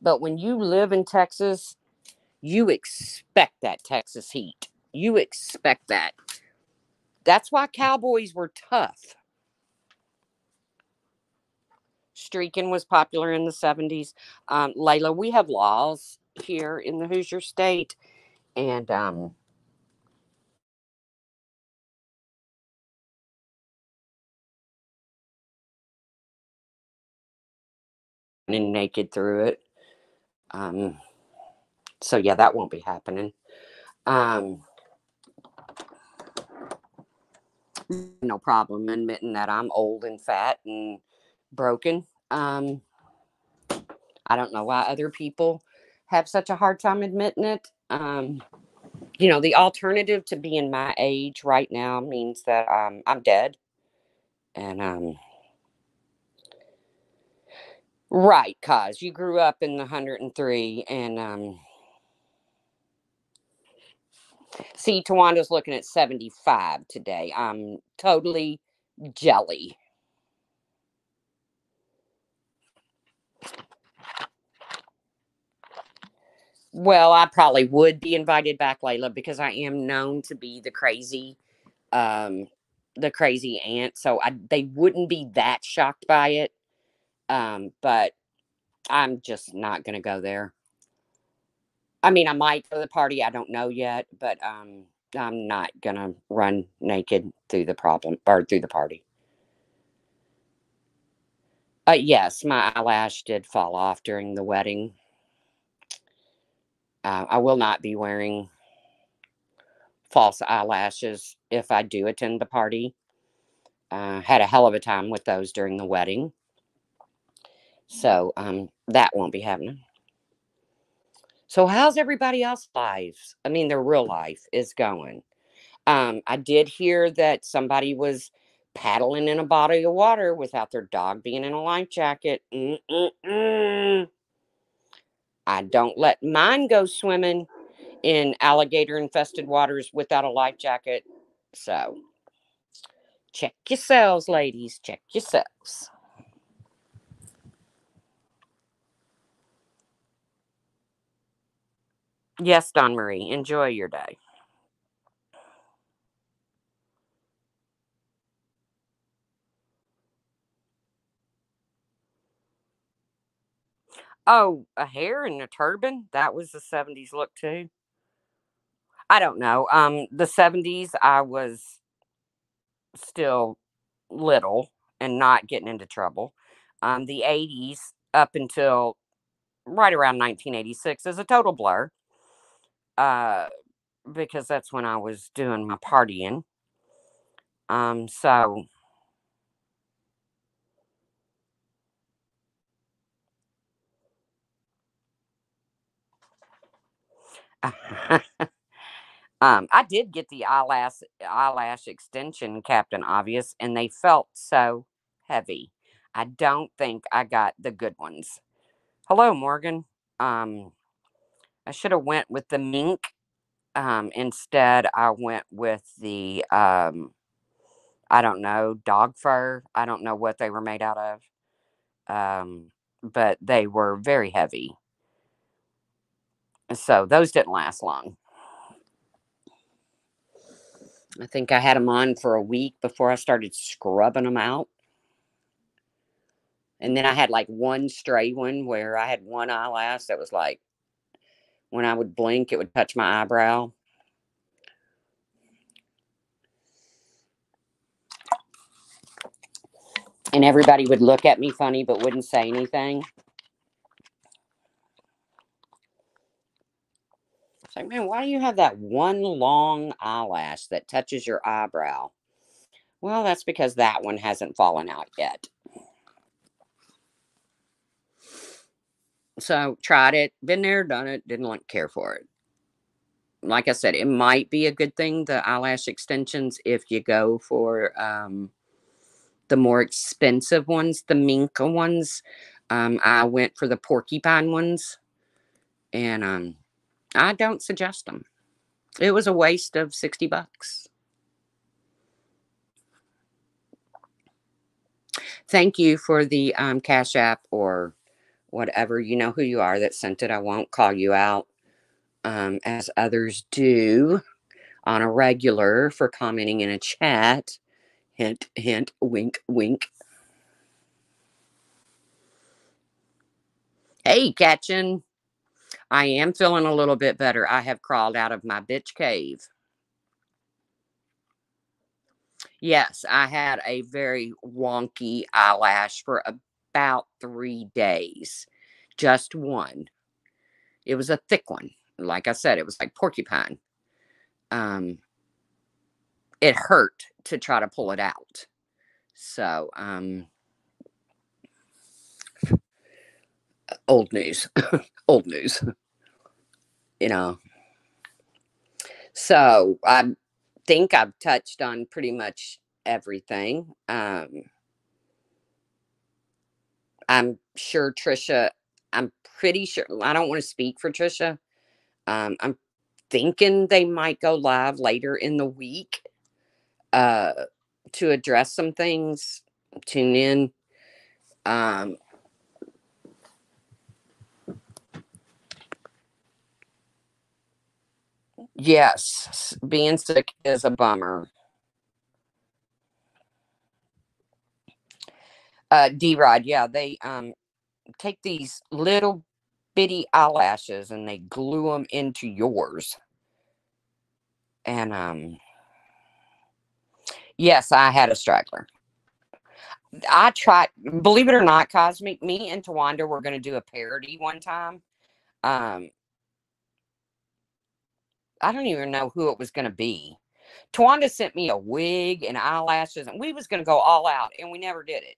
But when you live in Texas, you expect that Texas heat. You expect that. That's why cowboys were tough. Streaking was popular in the 70s. Layla, we have laws here in the Hoosier State, and and naked through it. Um, so yeah, that won't be happening. Um, no problem admitting that I'm old and fat and broken. I don't know why other people have such a hard time admitting it. The alternative to being my age right now means that I'm dead. And right, cause you grew up in the 103, and see, Tawanda's looking at 75 today. I'm totally jelly. Well, I probably would be invited back, Layla, because I am known to be um, the crazy aunt. So they wouldn't be that shocked by it. But I'm just not gonna go there. I mean, I might go to the party. I don't know yet, but I'm not gonna run naked through the problem or through the party. Yes, my eyelash did fall off during the wedding. I will not be wearing false eyelashes if I do attend the party. Had a hell of a time with those during the wedding. So that won't be happening. So how's everybody else's lives? I mean, their real life is going. I did hear that somebody was paddling in a body of water without their dog being in a life jacket. Mm-mm-mm. I don't let mine go swimming in alligator infested waters without a life jacket. So check yourselves, ladies. Check yourselves. Yes, Don Marie. Enjoy your day. Oh, a hair and a turban? That was the 70s look too. I don't know. The 70s I was still little and not getting into trouble. The 80s up until right around 1986 is a total blur. Uh because that's when I was doing my partying. So I did get the eyelash extension Captain Obvious, and they felt so heavy. I don't think I got the good ones. Hello, Morgan. Um, I should have went with the mink. Instead, I went with the I don't know, dog fur. I don't know what they were made out of. But they were very heavy. So those didn't last long. I think I had them on for a week before I started scrubbing them out. And then I had like one stray one where I had one eyelash that was like, when I would blink, it would touch my eyebrow. And everybody would look at me funny but wouldn't say anything. It's like, man, why do you have that one long eyelash that touches your eyebrow? Well, that's because that one hasn't fallen out yet. So tried it, been there, done it, didn't care for it. Like I said, it might be a good thing, the eyelash extensions, if you go for the more expensive ones, the Minka ones. I went for the porcupine ones, and I don't suggest them. It was a waste of $60. Thank you for the Cash App or whatever. You know who you are that sent it. I won't call you out as others do on a regular for commenting in a chat. Hint, hint, wink, wink. Hey, Catchin. I am feeling a little bit better. I have crawled out of my bitch cave. Yes, I had a very wonky eyelash for about 3 days. Just one. It was a thick one. Like I said, it was like porcupine. Um, it hurt to try to pull it out. So, old news. Old news. You know. So, I think I've touched on pretty much everything. I'm sure Trisha, I'm pretty sure, I don't want to speak for Trisha. I'm thinking they might go live later in the week uh, to address some things. Tune in. Um, yes, being sick is a bummer. D Rod, yeah, they take these little bitty eyelashes and they glue them into yours. And yes, I had a straggler. I tried, believe it or not, Cosmic, me and Tawanda were going to do a parody one time. Um, I don't even know who it was going to be. Tawanda sent me a wig and eyelashes, and we was going to go all out, and we never did it.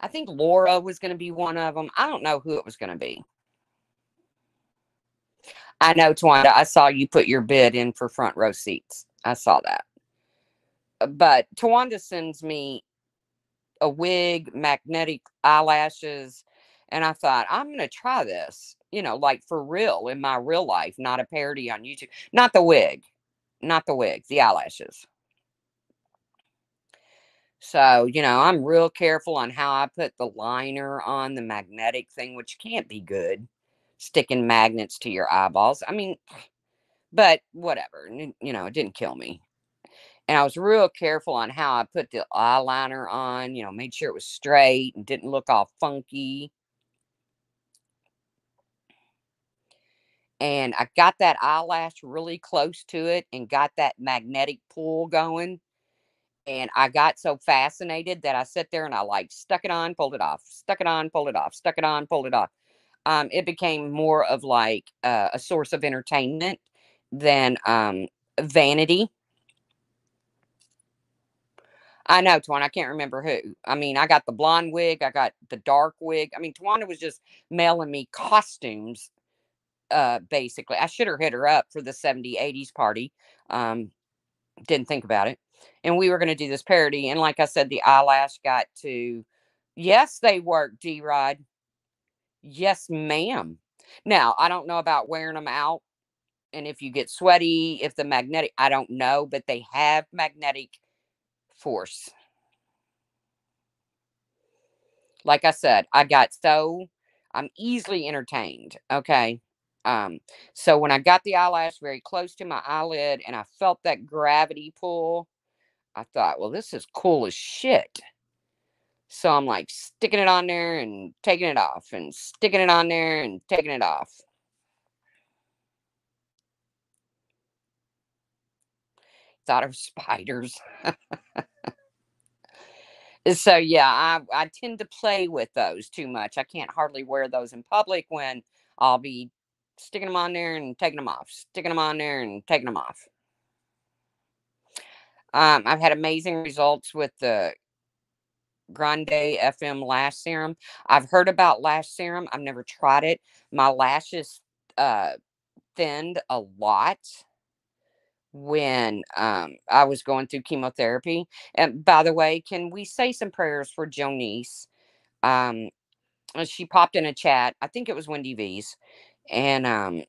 I think Laura was going to be one of them. I don't know who it was going to be. I know, Tawanda, I saw you put your bid in for front row seats. I saw that. But Tawanda sends me a wig, magnetic eyelashes, and I thought, I'm going to try this, like for real in my real life, not a parody on YouTube. Not the wig, the eyelashes. So, I'm real careful on how I put the liner on the magnetic thing, which can't be good, sticking magnets to your eyeballs. I mean, but whatever, it didn't kill me. And I was real careful on how I put the eyeliner on, made sure it was straight and didn't look all funky. And I got that eyelash really close to it and got that magnetic pull going. And I got so fascinated that I sat there and I like stuck it on, pulled it off, stuck it on, pulled it off, stuck it on, pulled it off. It became more of like a source of entertainment than vanity. I know, Twan. I can't remember who. I mean, I got the blonde wig. I got the dark wig. I mean, Tawana was just mailing me costumes basically. I should have hit her up for the 70s, 80s party. Didn't think about it. And we were going to do this parody. And like I said, the eyelash got to, yes, they work, D-Rod. Yes, ma'am. Now, I don't know about wearing them out. And if you get sweaty, if the magnetic, I don't know, but they have magnetic force. Like I said, I'm easily entertained. Okay. Um, so when I got the eyelash very close to my eyelid and I felt that gravity pull, I thought, well, this is cool as shit. So I'm like sticking it on there and taking it off and sticking it on there and taking it off. Thought of spiders. So yeah, I tend to play with those too much. I can't hardly wear those in public when I'll be sticking them on there and taking them off, sticking them on there and taking them off. I've had amazing results with the Grande FM lash serum. I've heard about lash serum. I've never tried it. My lashes uh thinned a lot when I was going through chemotherapy. And by the way, can we say some prayers for Jonice? Um she popped in a chat. I think it was Wendy V's. And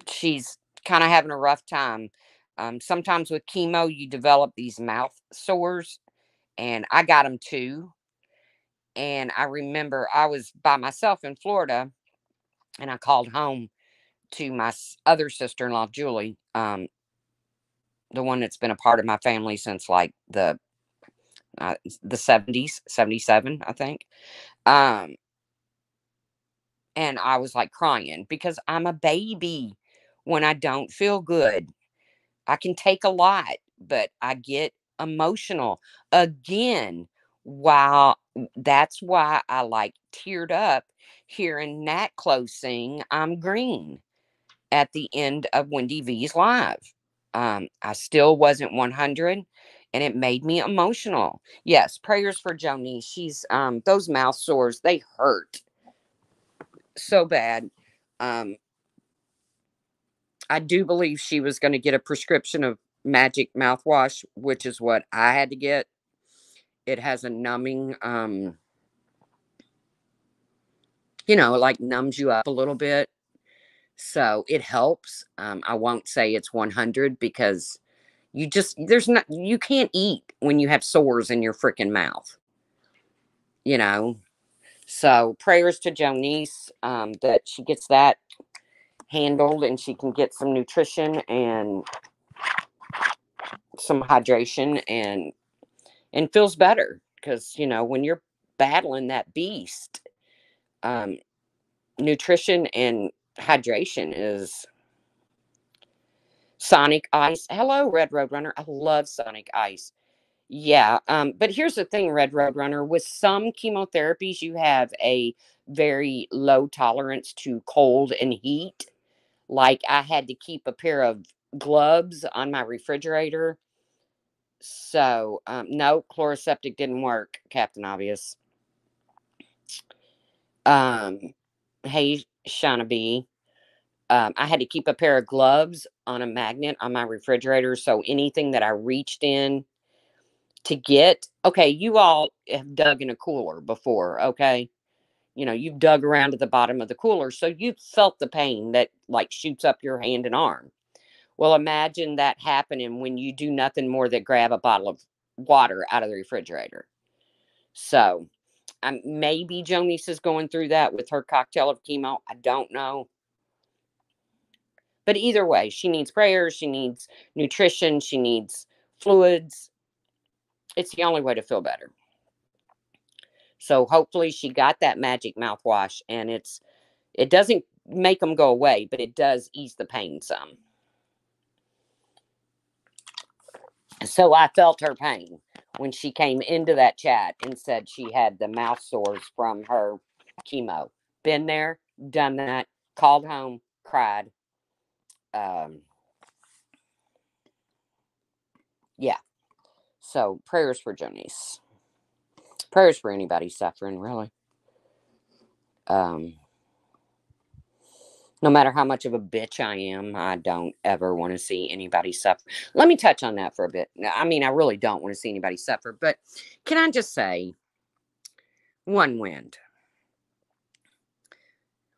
she's kind of having a rough time. Sometimes with chemo, you develop these mouth sores, and I got them too. And I remember I was by myself in Florida, and I called home to my other sister in law, Julie, the one that's been a part of my family since like the 70s, 77, I think. Um, and I was like crying because I'm a baby when I don't feel good. I can take a lot, but I get emotional again. Wow, that's why I like teared up hearing Nat Close sing "I'm Green" at the end of Wendy V's live. I still wasn't 100, and it made me emotional. Yes, prayers for Joni. She's those mouth sores, they hurt so bad. Um, I do believe she was going to get a prescription of magic mouthwash, which is what I had to get. It has a numbing, like numbs you up a little bit. So it helps. I won't say it's 100 because you can't eat when you have sores in your freaking mouth, you know. So prayers to Jonice that she gets that handled and she can get some nutrition and some hydration and feels better because when you're battling that beast, um, nutrition and hydration is Sonic Ice. Hello, Red Roadrunner. I love Sonic Ice. Yeah, but here's the thing, Red Roadrunner. With some chemotherapies, you have a very low tolerance to cold and heat. Like I had to keep a pair of gloves on my refrigerator. So, no, chloroseptic didn't work, Captain Obvious. Um, hey, Shauna B. I had to keep a pair of gloves on a magnet on my refrigerator. So anything that I reached in to get, okay, you all have dug in a cooler before, okay? You've dug around at the bottom of the cooler. So you've felt the pain that like shoots up your hand and arm. Well, imagine that happening when you do nothing more than grab a bottle of water out of the refrigerator. So maybe Jonice is going through that with her cocktail of chemo. I don't know. But either way, she needs prayers, she needs nutrition, she needs fluids. It's the only way to feel better. So hopefully she got that magic mouthwash and it doesn't make them go away, but it does ease the pain some. So I felt her pain when she came into that chat and said she had the mouth sores from her chemo. Been there, done that, called home, cried. Um, yeah. So prayers for Jonice. Prayers for anybody suffering, really. Um, no matter how much of a bitch I am, I don't ever want to see anybody suffer. Let me touch on that for a bit. I mean, I really don't want to see anybody suffer, but can I just say, one wind.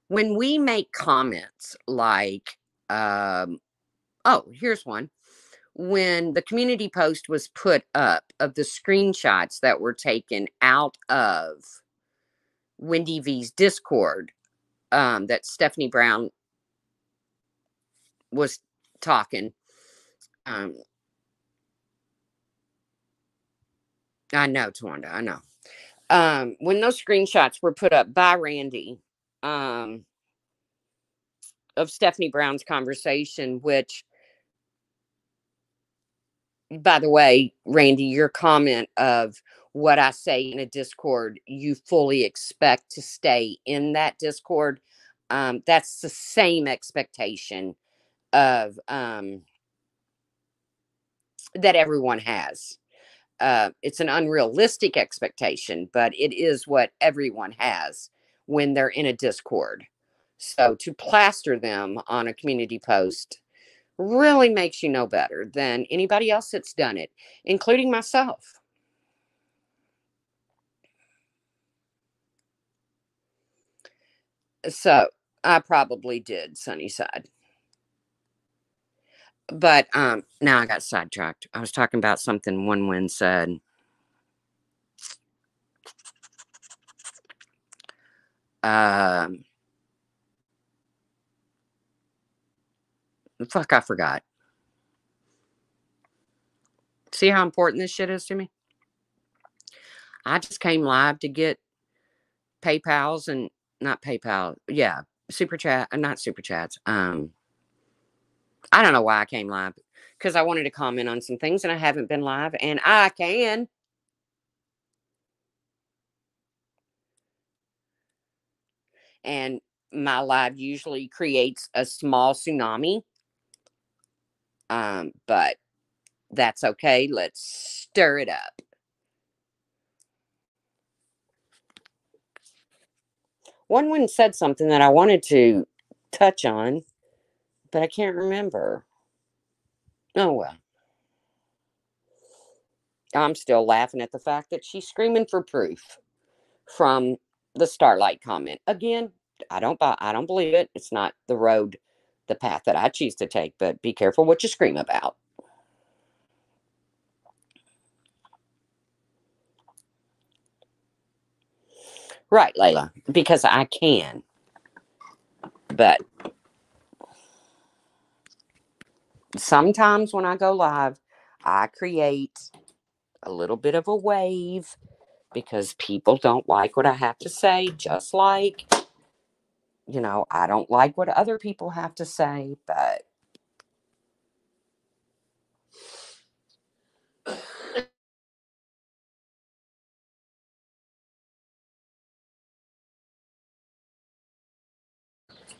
When we make comments like, oh, here's one. When the community post was put up of the screenshots that were taken out of Wendy V's Discord, that Stephanie Brown was talking. Um, I know, Tawanda, I know. When those screenshots were put up by Randy, um, of Stephanie Brown's conversation, which, by the way, Randy, your comment of what I say in a Discord, you fully expect to stay in that Discord. That's the same expectation of that everyone has. It's an unrealistic expectation, but it is what everyone has when they're in a Discord. So to plaster them on a community post really makes you know better than anybody else that's done it, including myself. So I probably did Sunnyside. But now I got sidetracked. I was talking about something one wind said. Um Fuck, I forgot. See how important this shit is to me? I just came live to get PayPal's and not PayPal. Yeah, super chat, not super chats. I don't know why I came live because I wanted to comment on some things and I haven't been live and I can. And my live usually creates a small tsunami. But that's okay. Let's stir it up. One said something that I wanted to touch on, but I can't remember. Oh well. I'm still laughing at the fact that she's screaming for proof from the Starlight comment. Again, I don't believe it. It's not the path that I choose to take, but be careful what you scream about. Right, Layla, because I can. But sometimes when I go live, I create a little bit of a wave because people don't like what I have to say, just like, I don't like what other people have to say, but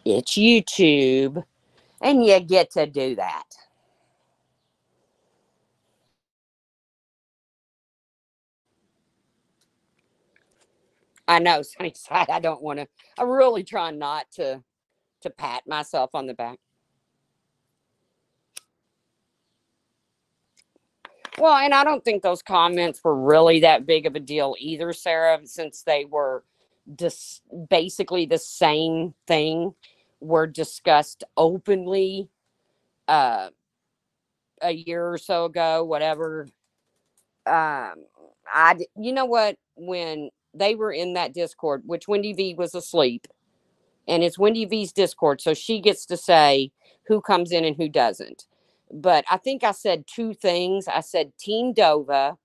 it's YouTube and you get to do that. I know, Sunnyside, I don't want to, I really try not to pat myself on the back. Well, and I don't think those comments were really that big of a deal either, Sarah, since they were basically the same thing were discussed openly uh, a year or so ago, whatever. You know what? When they were in that Discord, which Wendy V was asleep, and it's Wendy V's Discord, so she gets to say who comes in and who doesn't. But I think I said two things. I said Team Dova.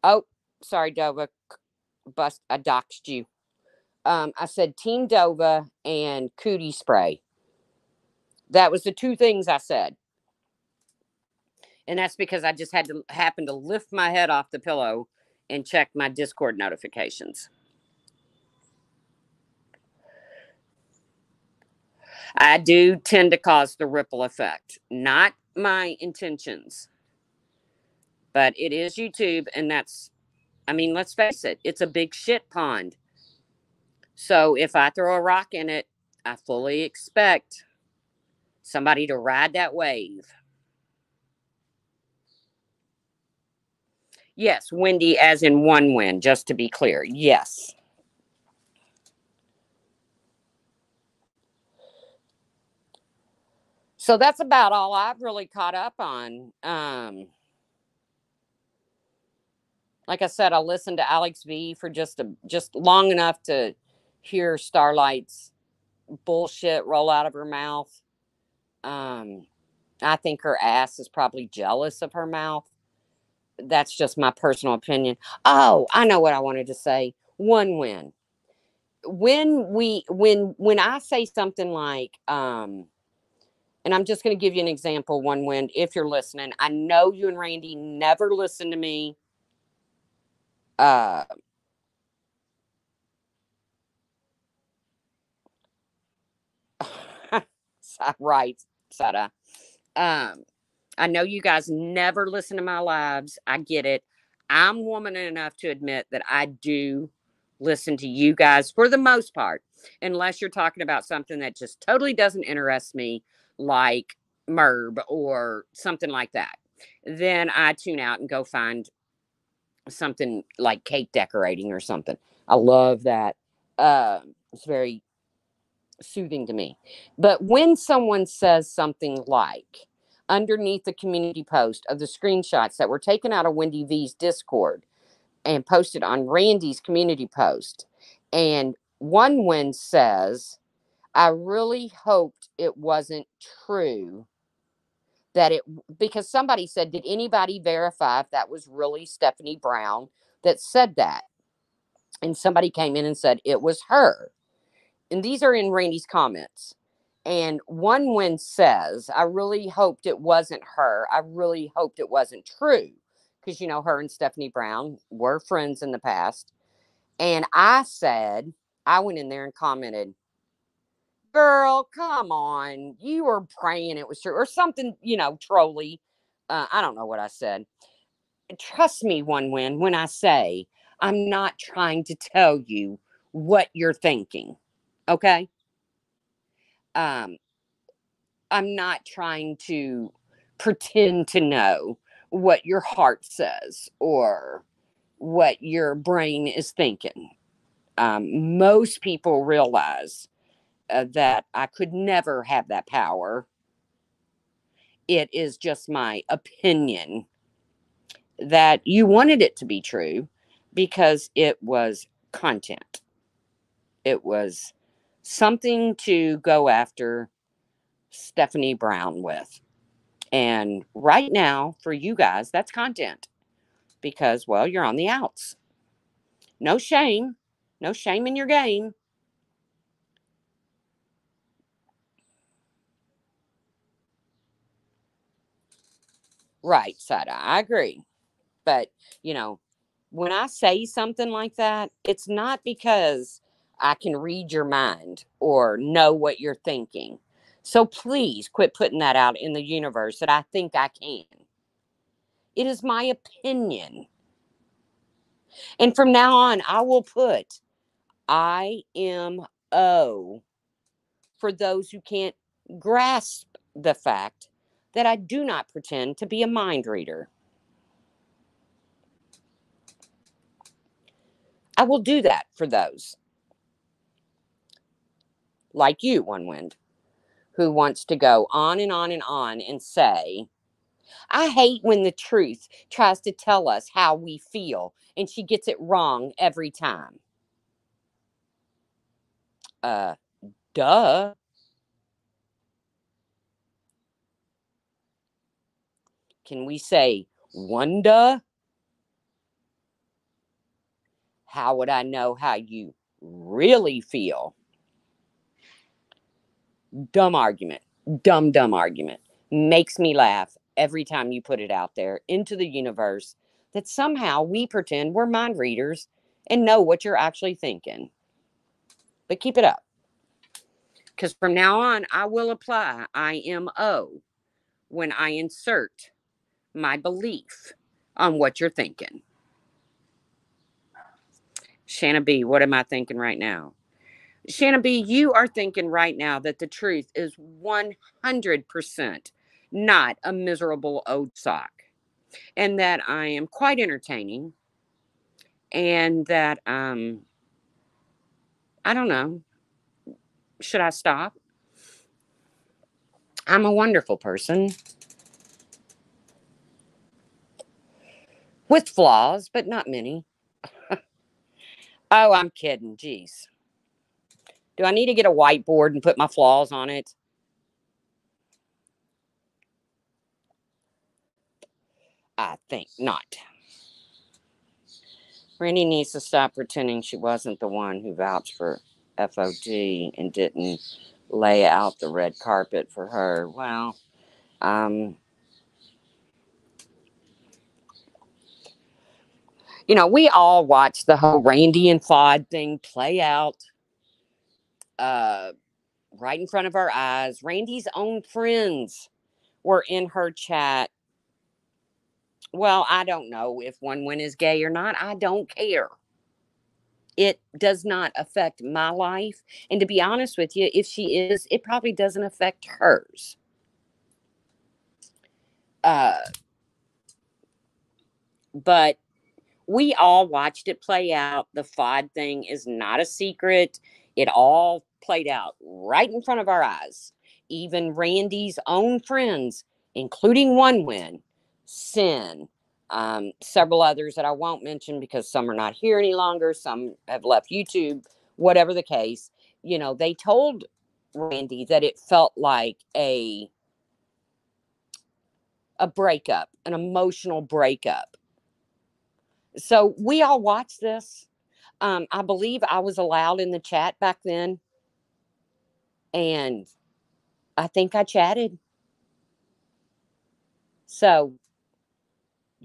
Oh, sorry, Dova. I doxed you. I said Team Dova and Cootie Spray. That was the two things I said. And that's because I just had to happen to lift my head off the pillow and check my Discord notifications. I do tend to cause the ripple effect, not my intentions, but it is YouTube. And I mean, let's face it, it's a big shit pond. So if I throw a rock in it, I fully expect somebody to ride that wave. Yes, windy as in one wind, just to be clear. Yes. So that's about all I've really caught up on. Like I said, I listened to Alex V for just long enough to hear Starlight's bullshit roll out of her mouth. Um, I think her ass is probably jealous of her mouth. That's just my personal opinion. Oh, I know what I wanted to say. One win. When I say something like, and I'm just going to give you an example, one win, if you're listening. I know you and Randy never listen to me. Uh, right, Sada. Um, I know you guys never listen to my lives. I get it. I'm woman enough to admit that I do listen to you guys for the most part, unless you're talking about something that just totally doesn't interest me, like Merb or something like that. Then I tune out and go find something like cake decorating or something. I love that. It's very soothing to me. But when someone says something like, underneath the community post of the screenshots that were taken out of Wendy V's Discord and posted on Randy's community post, and one one says, I really hoped it wasn't true that it, because somebody said, did anybody verify if that was really Stephanie Brown that said that? And somebody came in and said it was her. And these are in Randy's comments. And one win says, I really hoped it wasn't her. I really hoped it wasn't true. Because, you know, her and Stephanie Brown were friends in the past. And I said, I went in there and commented, girl, come on. You were praying it was true. Or something, you know, trolly. I don't know what I said. Trust me, one win, when I say I'm not trying to tell you what you're thinking. Okay? Um, I'm not trying to pretend to know what your heart says or what your brain is thinking. Most people realize that I could never have that power. It is just my opinion that you wanted it to be true because it was content. It was something to go after Stephanie Brown with. And right now, for you guys, that's content because, well, you're on the outs. No shame. No shame in your game. Right, Sada. I agree. But, you know, when I say something like that, it's not because I can read your mind or know what you're thinking. So please quit putting that out in the universe that I think I can. It is my opinion. And from now on, I will put IMO for those who can't grasp the fact that I do not pretend to be a mind reader. I will do that for those like you, One Wind, who wants to go on and on and on and say, I hate when the truth tries to tell us how we feel and she gets it wrong every time. Uh, duh. Can we say one duh? How would I know how you really feel? Dumb argument. Dumb argument. Makes me laugh every time you put it out there into the universe that somehow we pretend we're mind readers and know what you're actually thinking. But keep it up. Because from now on, I will apply IMO when I insert my belief on what you're thinking. Shanna B, what am I thinking right now? Shanna B, you are thinking right now that the truth is 100% not a miserable old sock, and that I am quite entertaining, and that, I don't know, should I stop? I'm a wonderful person with flaws, but not many. Oh, I'm kidding. Jeez. Do I need to get a whiteboard and put my flaws on it? I think not. Randy needs to stop pretending she wasn't the one who vouched for FOG and didn't lay out the red carpet for her. Well, um, we all watched the whole Randy and Fod thing play out uh, right in front of our eyes. Randy's own friends were in her chat. Well, I don't know if one win is gay or not. I don't care. It does not affect my life. And to be honest with you, if she is, it probably doesn't affect hers. Uh, but we all watched it play out. The FOD thing is not a secret. It all played out right in front of our eyes. Even Randy's own friends, including One Win, Sin, several others that I won't mention because some are not here any longer, some have left YouTube, whatever the case, they told Randy that it felt like a breakup, an emotional breakup. So we all watched this. I believe I was allowed in the chat back then, and I think I chatted. So,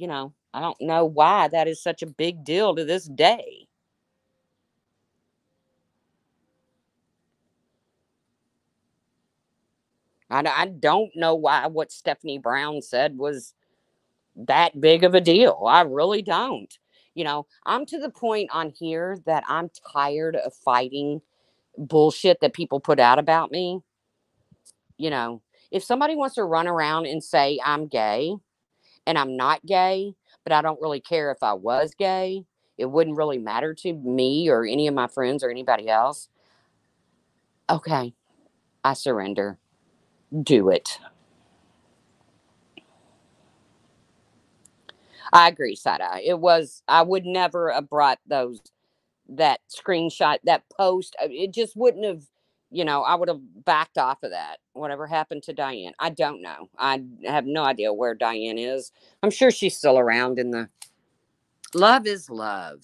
I don't know why that is such a big deal to this day. I don't know why what Stephanie Brown said was that big of a deal. I really don't. I'm to the point on here that I'm tired of fighting bullshit that people put out about me. You know, if somebody wants to run around and say I'm gay and I'm not gay, but I don't really care if I was gay, it wouldn't really matter to me or any of my friends or anybody else. Okay, I surrender. Do it. I agree, side eye. I would never have brought that screenshot, that post. It just wouldn't have, I would have backed off of that. Whatever happened to Diane? I don't know. I have no idea where Diane is. I'm sure she's still around in the love is love.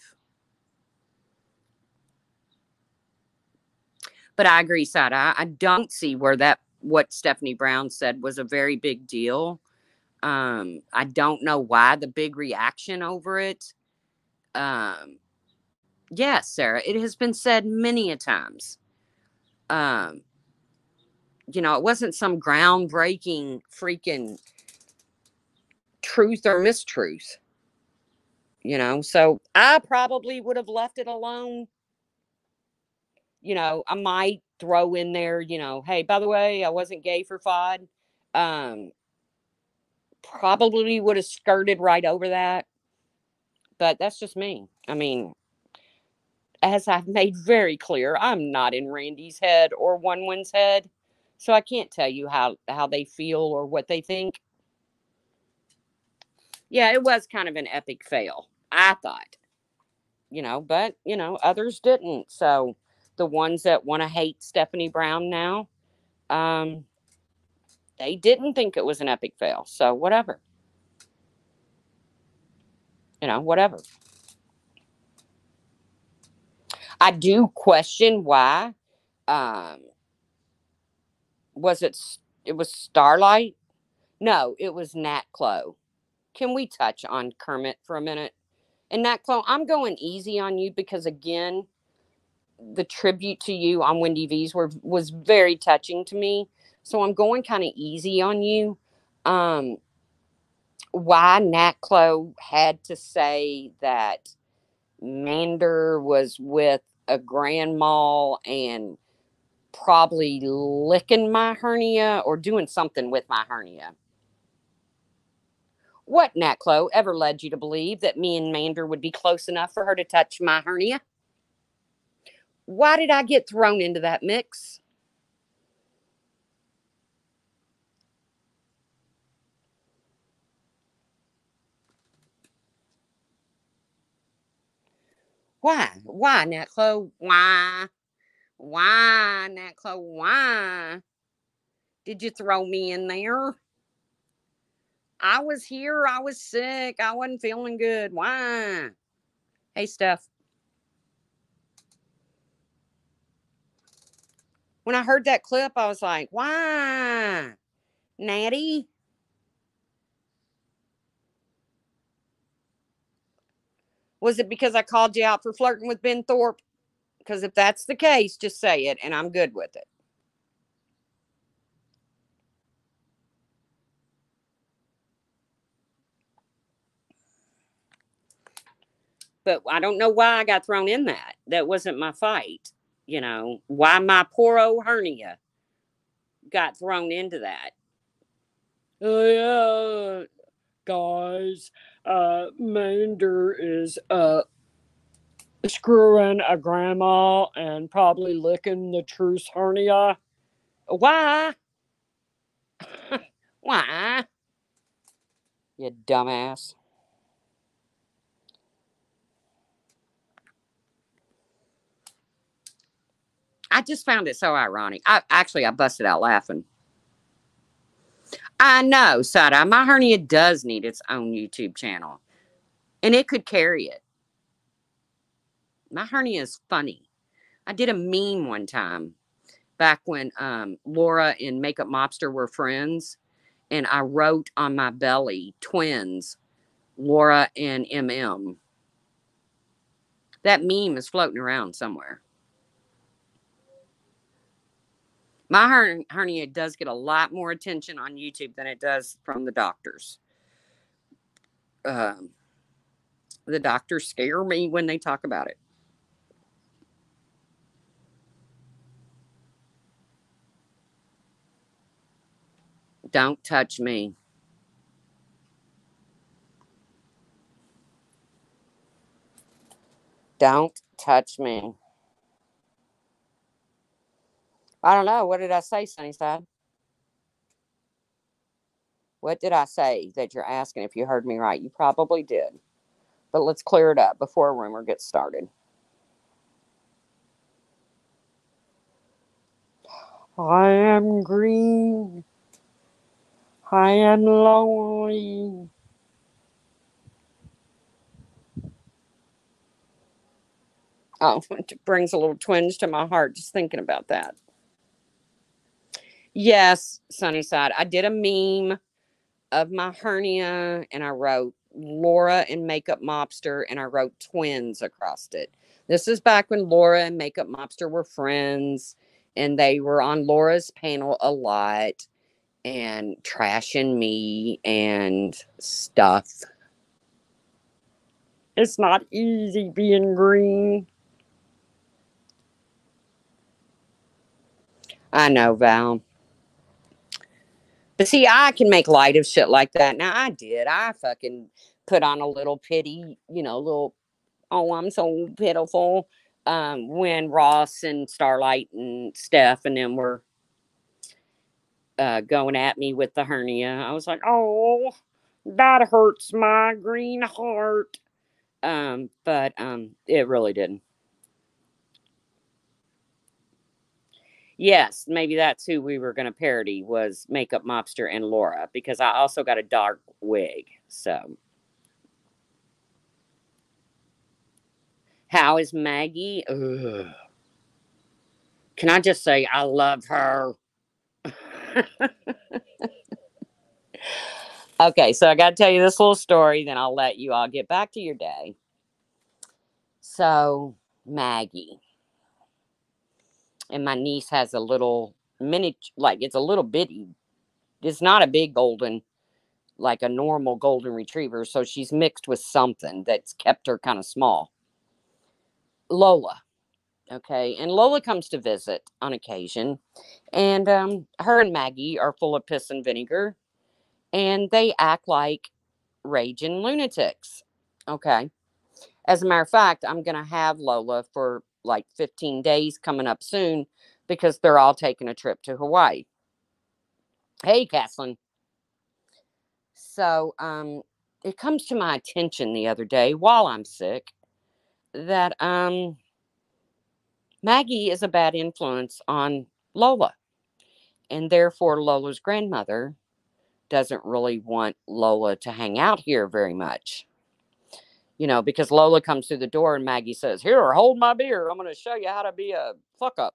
But I agree, Sada. I don't see where what Stephanie Brown said was a very big deal. I don't know why the big reaction over it. Um, yes, Sarah, it has been said many a times. Um, it wasn't some groundbreaking freaking truth or mistruth. So I probably would have left it alone. I might throw in there, hey, by the way, I wasn't gay for FOD. Um, Probably would have skirted right over that. But that's just me. I mean, as I've made very clear, I'm not in Randy's head or One Win's head. So I can't tell you how they feel or what they think. Yeah, it was kind of an epic fail, I thought. But, others didn't. So the ones that want to hate Stephanie Brown now, um, they didn't think it was an epic fail. So whatever. Whatever. I do question why. Um, it was Starlight? No, it was Nat Clo. Can we touch on Kermit for a minute? And Nat Clo, I'm going easy on you because again, the tribute to you on Wendy V's was very touching to me. So I'm going kind of easy on you. Um, why Nat Clo had to say that Mander was with a grand mal and probably licking my hernia or doing something with my hernia. What, Nat Chloe, ever led you to believe that me and Mander would be close enough for her to touch my hernia? Why did I get thrown into that mix? Why? Why, Nat Chloe? Why? Why, Nat Chloe? Why did you throw me in there? I was here. I was sick. I wasn't feeling good. Why? Hey, Steph. When I heard that clip, I was like, why? Natty? Was it because I called you out for flirting with Ben Thorpe? Because if that's the case, just say it and I'm good with it. But I don't know why I got thrown in that. That wasn't my fight. You know, why my poor old hernia got thrown into that. Oh, yeah, guys. Mander is screwing a grandma and probably licking the truce hernia. Why? Why? You dumbass. I just found it so ironic. I busted out laughing. I know, Sada. My hernia does need its own YouTube channel, and it could carry it. My hernia is funny. I did a meme one time back when Laura and Makeup Mobster were friends, and I wrote on my belly twins, Laura and MM. That meme is floating around somewhere. My hernia does get a lot more attention on YouTube than it does from the doctors. Um, the doctors scare me when they talk about it. Don't touch me. Don't touch me. I don't know. What did I say, Sunnyside? What did I say that you're asking if you heard me right? You probably did. But let's clear it up before a rumor gets started. I am green. I am lonely. Oh, it brings a little twinge to my heart just thinking about that. Yes, Sunnyside. I did a meme of my hernia and I wrote Laura and Makeup Mobster and I wrote twins across it. This is back when Laura and Makeup Mobster were friends and they were on Laura's panel a lot and trashing me and stuff. It's not easy being green. I know, Val. But see, I can make light of shit like that. Now, I did. I fucking put on a little pity, little, oh, I'm so pitiful. When Ross and Starlight and Steph and them were going at me with the hernia, I was like, oh, that hurts my green heart. But it really didn't. Yes, maybe that's who we were going to parody was Makeup Mobster and Laura because I also got a dark wig. So, how is Maggie? Ugh. Can I just say I love her? Okay, so I got to tell you this little story, then I'll let you all get back to your day. So, Maggie and my niece has a little mini, like it's a little bitty. It's not a big golden, like a normal golden retriever. So she's mixed with something that's kept her kind of small. Lola. Okay. And Lola comes to visit on occasion. And her and Maggie are full of piss and vinegar. And they act like raging lunatics. Okay. As a matter of fact, I'm going to have Lola for like 15 days coming up soon because they're all taking a trip to Hawaii. Hey, Caslin. So, it comes to my attention the other day while I'm sick that Maggie is a bad influence on Lola, and therefore Lola's grandmother doesn't really want Lola to hang out here very much. Because Lola comes through the door and Maggie says, "Here, hold my beer. I'm going to show you how to be a fuck up."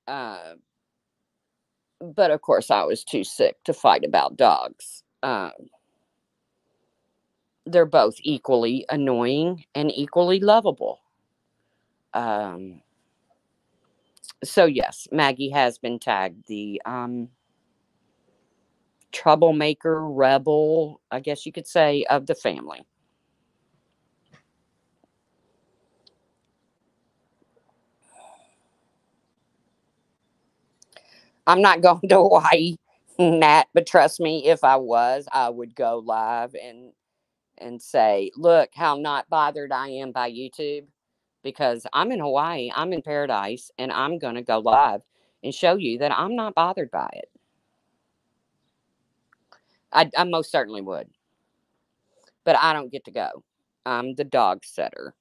Uh, but of course, I was too sick to fight about dogs. They're both equally annoying and equally lovable. Um, so yes, Maggie has been tagged the troublemaker, rebel, I guess you could say, of the family. I'm not going to Hawaii, Nat, but trust me, if I was, I would go live and say, look how not bothered I am by YouTube because I'm in Hawaii, I'm in paradise, and I'm going to go live and show you that I'm not bothered by it. I most certainly would, but I don't get to go. I'm the dog setter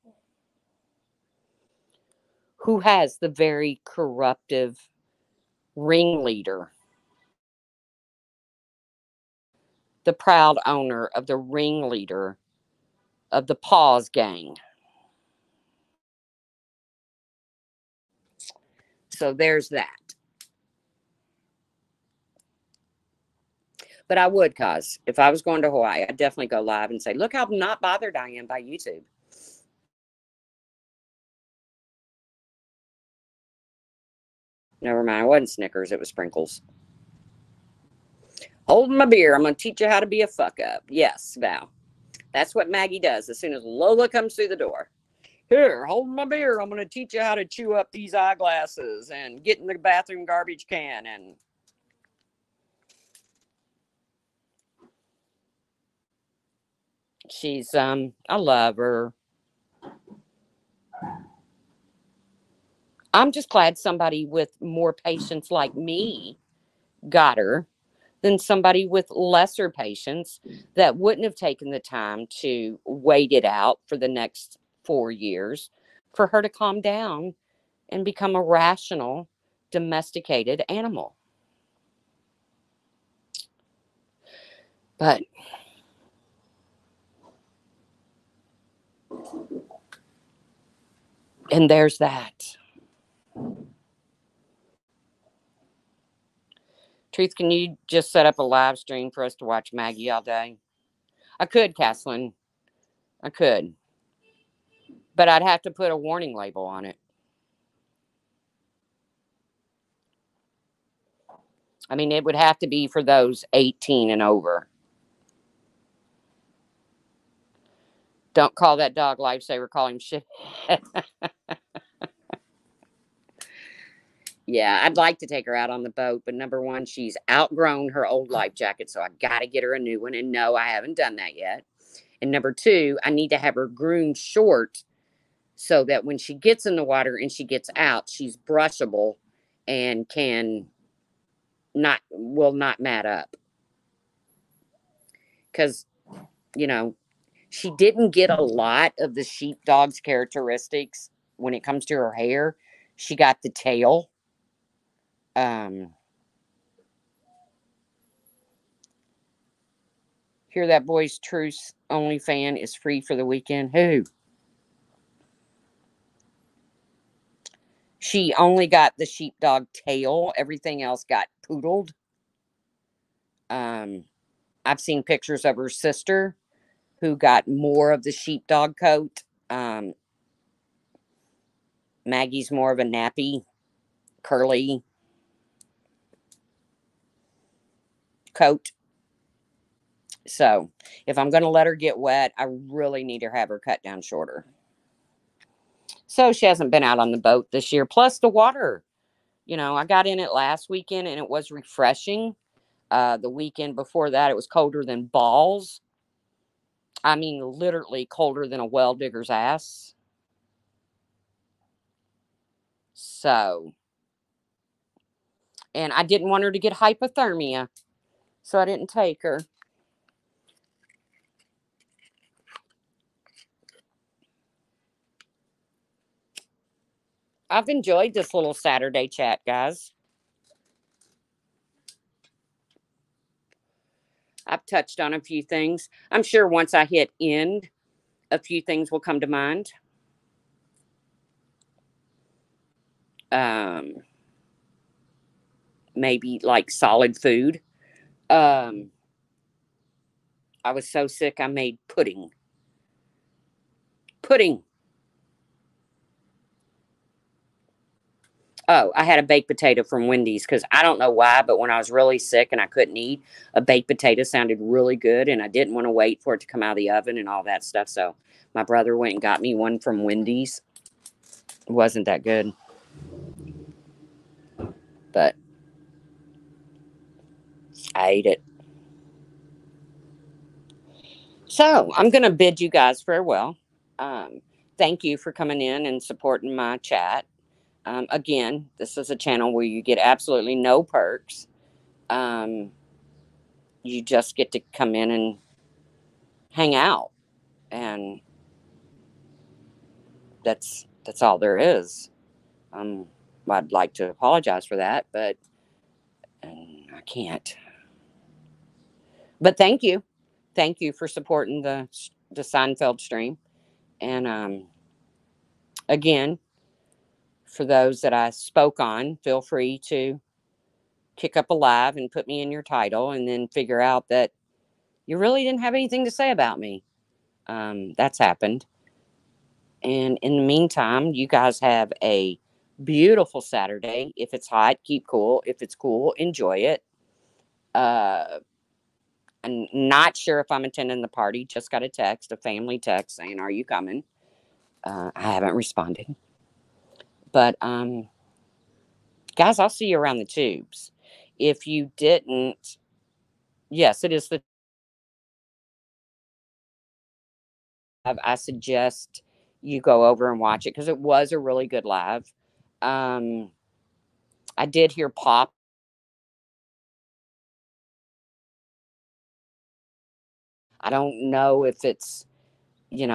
who has the very corruptive ringleader, the proud owner of the ringleader of the Paws gang. So there's that. But I would, cause if I was going to Hawaii, I'd definitely go live and say, look how not bothered I am by YouTube. Never mind, it wasn't Snickers, it was Sprinkles. Holding my beer, I'm going to teach you how to be a fuck up. Yes, Val. That's what Maggie does as soon as Lola comes through the door. Here, hold my beer. I'm going to teach you how to chew up these eyeglasses and get in the bathroom garbage can. And she's, I love her. I'm just glad somebody with more patience like me got her than somebody with lesser patience that wouldn't have taken the time to wait it out for the next 4 years for her to calm down and become a rational, domesticated animal. But and there's that. Truth, can you just set up a live stream for us to watch Maggie all day? I could, Caslin. I could. But I'd have to put a warning label on it. I mean, it would have to be for those 18 and over. Don't call that dog Lifesaver, call him shit. Yeah, I'd like to take her out on the boat, but number one, she's outgrown her old life jacket, so I got to get her a new one. And no, I haven't done that yet. And number two, I need to have her groomed short so that when she gets in the water and she gets out, she's brushable and will not mat up. Because, you know, she didn't get a lot of the sheepdog's characteristics when it comes to her hair. She got the tail. Um, Hear that, boys? Truce only fan is free for the weekend. Who? She only got the sheepdog tail. Everything else got poodled. Um, I've seen pictures of her sister who got more of the sheepdog coat. Um, Maggie's more of a nappy, curly coat. So if I'm going to let her get wet, I really need to have her cut down shorter. So she hasn't been out on the boat this year. Plus the water, I got in it last weekend and it was refreshing. The weekend before that, it was colder than balls. I mean, literally colder than a well digger's ass. So, and I didn't want her to get hypothermia, so I didn't take her. I've enjoyed this little Saturday chat, guys. I've touched on a few things. I'm sure once I hit end, a few things will come to mind. Um, Maybe like solid food. Um, I was so sick, I made pudding. Pudding. Oh, I had a baked potato from Wendy's because I don't know why, but when I was really sick and I couldn't eat, a baked potato sounded really good, and I didn't want to wait for it to come out of the oven and all that stuff. So my brother went and got me one from Wendy's. It wasn't that good, but I ate it. So I'm going to bid you guys farewell. Um, Thank you for coming in and supporting my chat. Again, this is a channel where you get absolutely no perks. Um, you just get to come in and hang out, and that's all there is. Um, I'd like to apologize for that, but I can't. But thank you for supporting the Seinfeld stream, and again, for those that I spoke on, feel free to kick up a live and put me in your title, and then figure out that you really didn't have anything to say about me. That's happened. And in the meantime, you guys have a beautiful Saturday. If it's hot, keep cool. If it's cool, enjoy it. Uh, I'm not sure if I'm attending the party. Just got a family text saying, "Are you coming?" I haven't responded. But guys, I'll see you around the tubes. If you didn't, yes, it is the. I suggest you go over and watch it because it was a really good live. Um, I did hear pop. I don't know if it's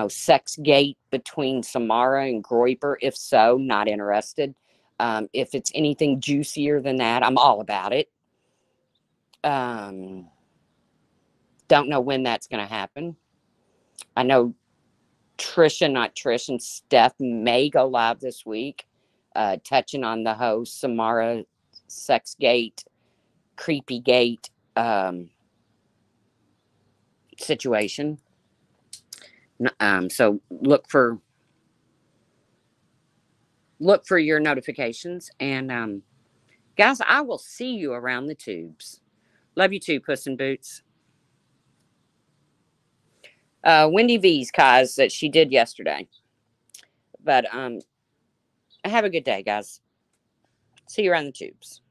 sex gate between Samara and Groiper. If so, not interested. If it's anything juicier than that, I'm all about it. Um, don't know when that's going to happen. I know Trisha, not Trish, and Steph may go live this week, touching on the whole Samara sex gate, creepy gate situation. So look for your notifications, and guys, I will see you around the tubes. Love you too, Puss in Boots. Wendy V's cause that she did yesterday. But have a good day, guys. See you around the tubes.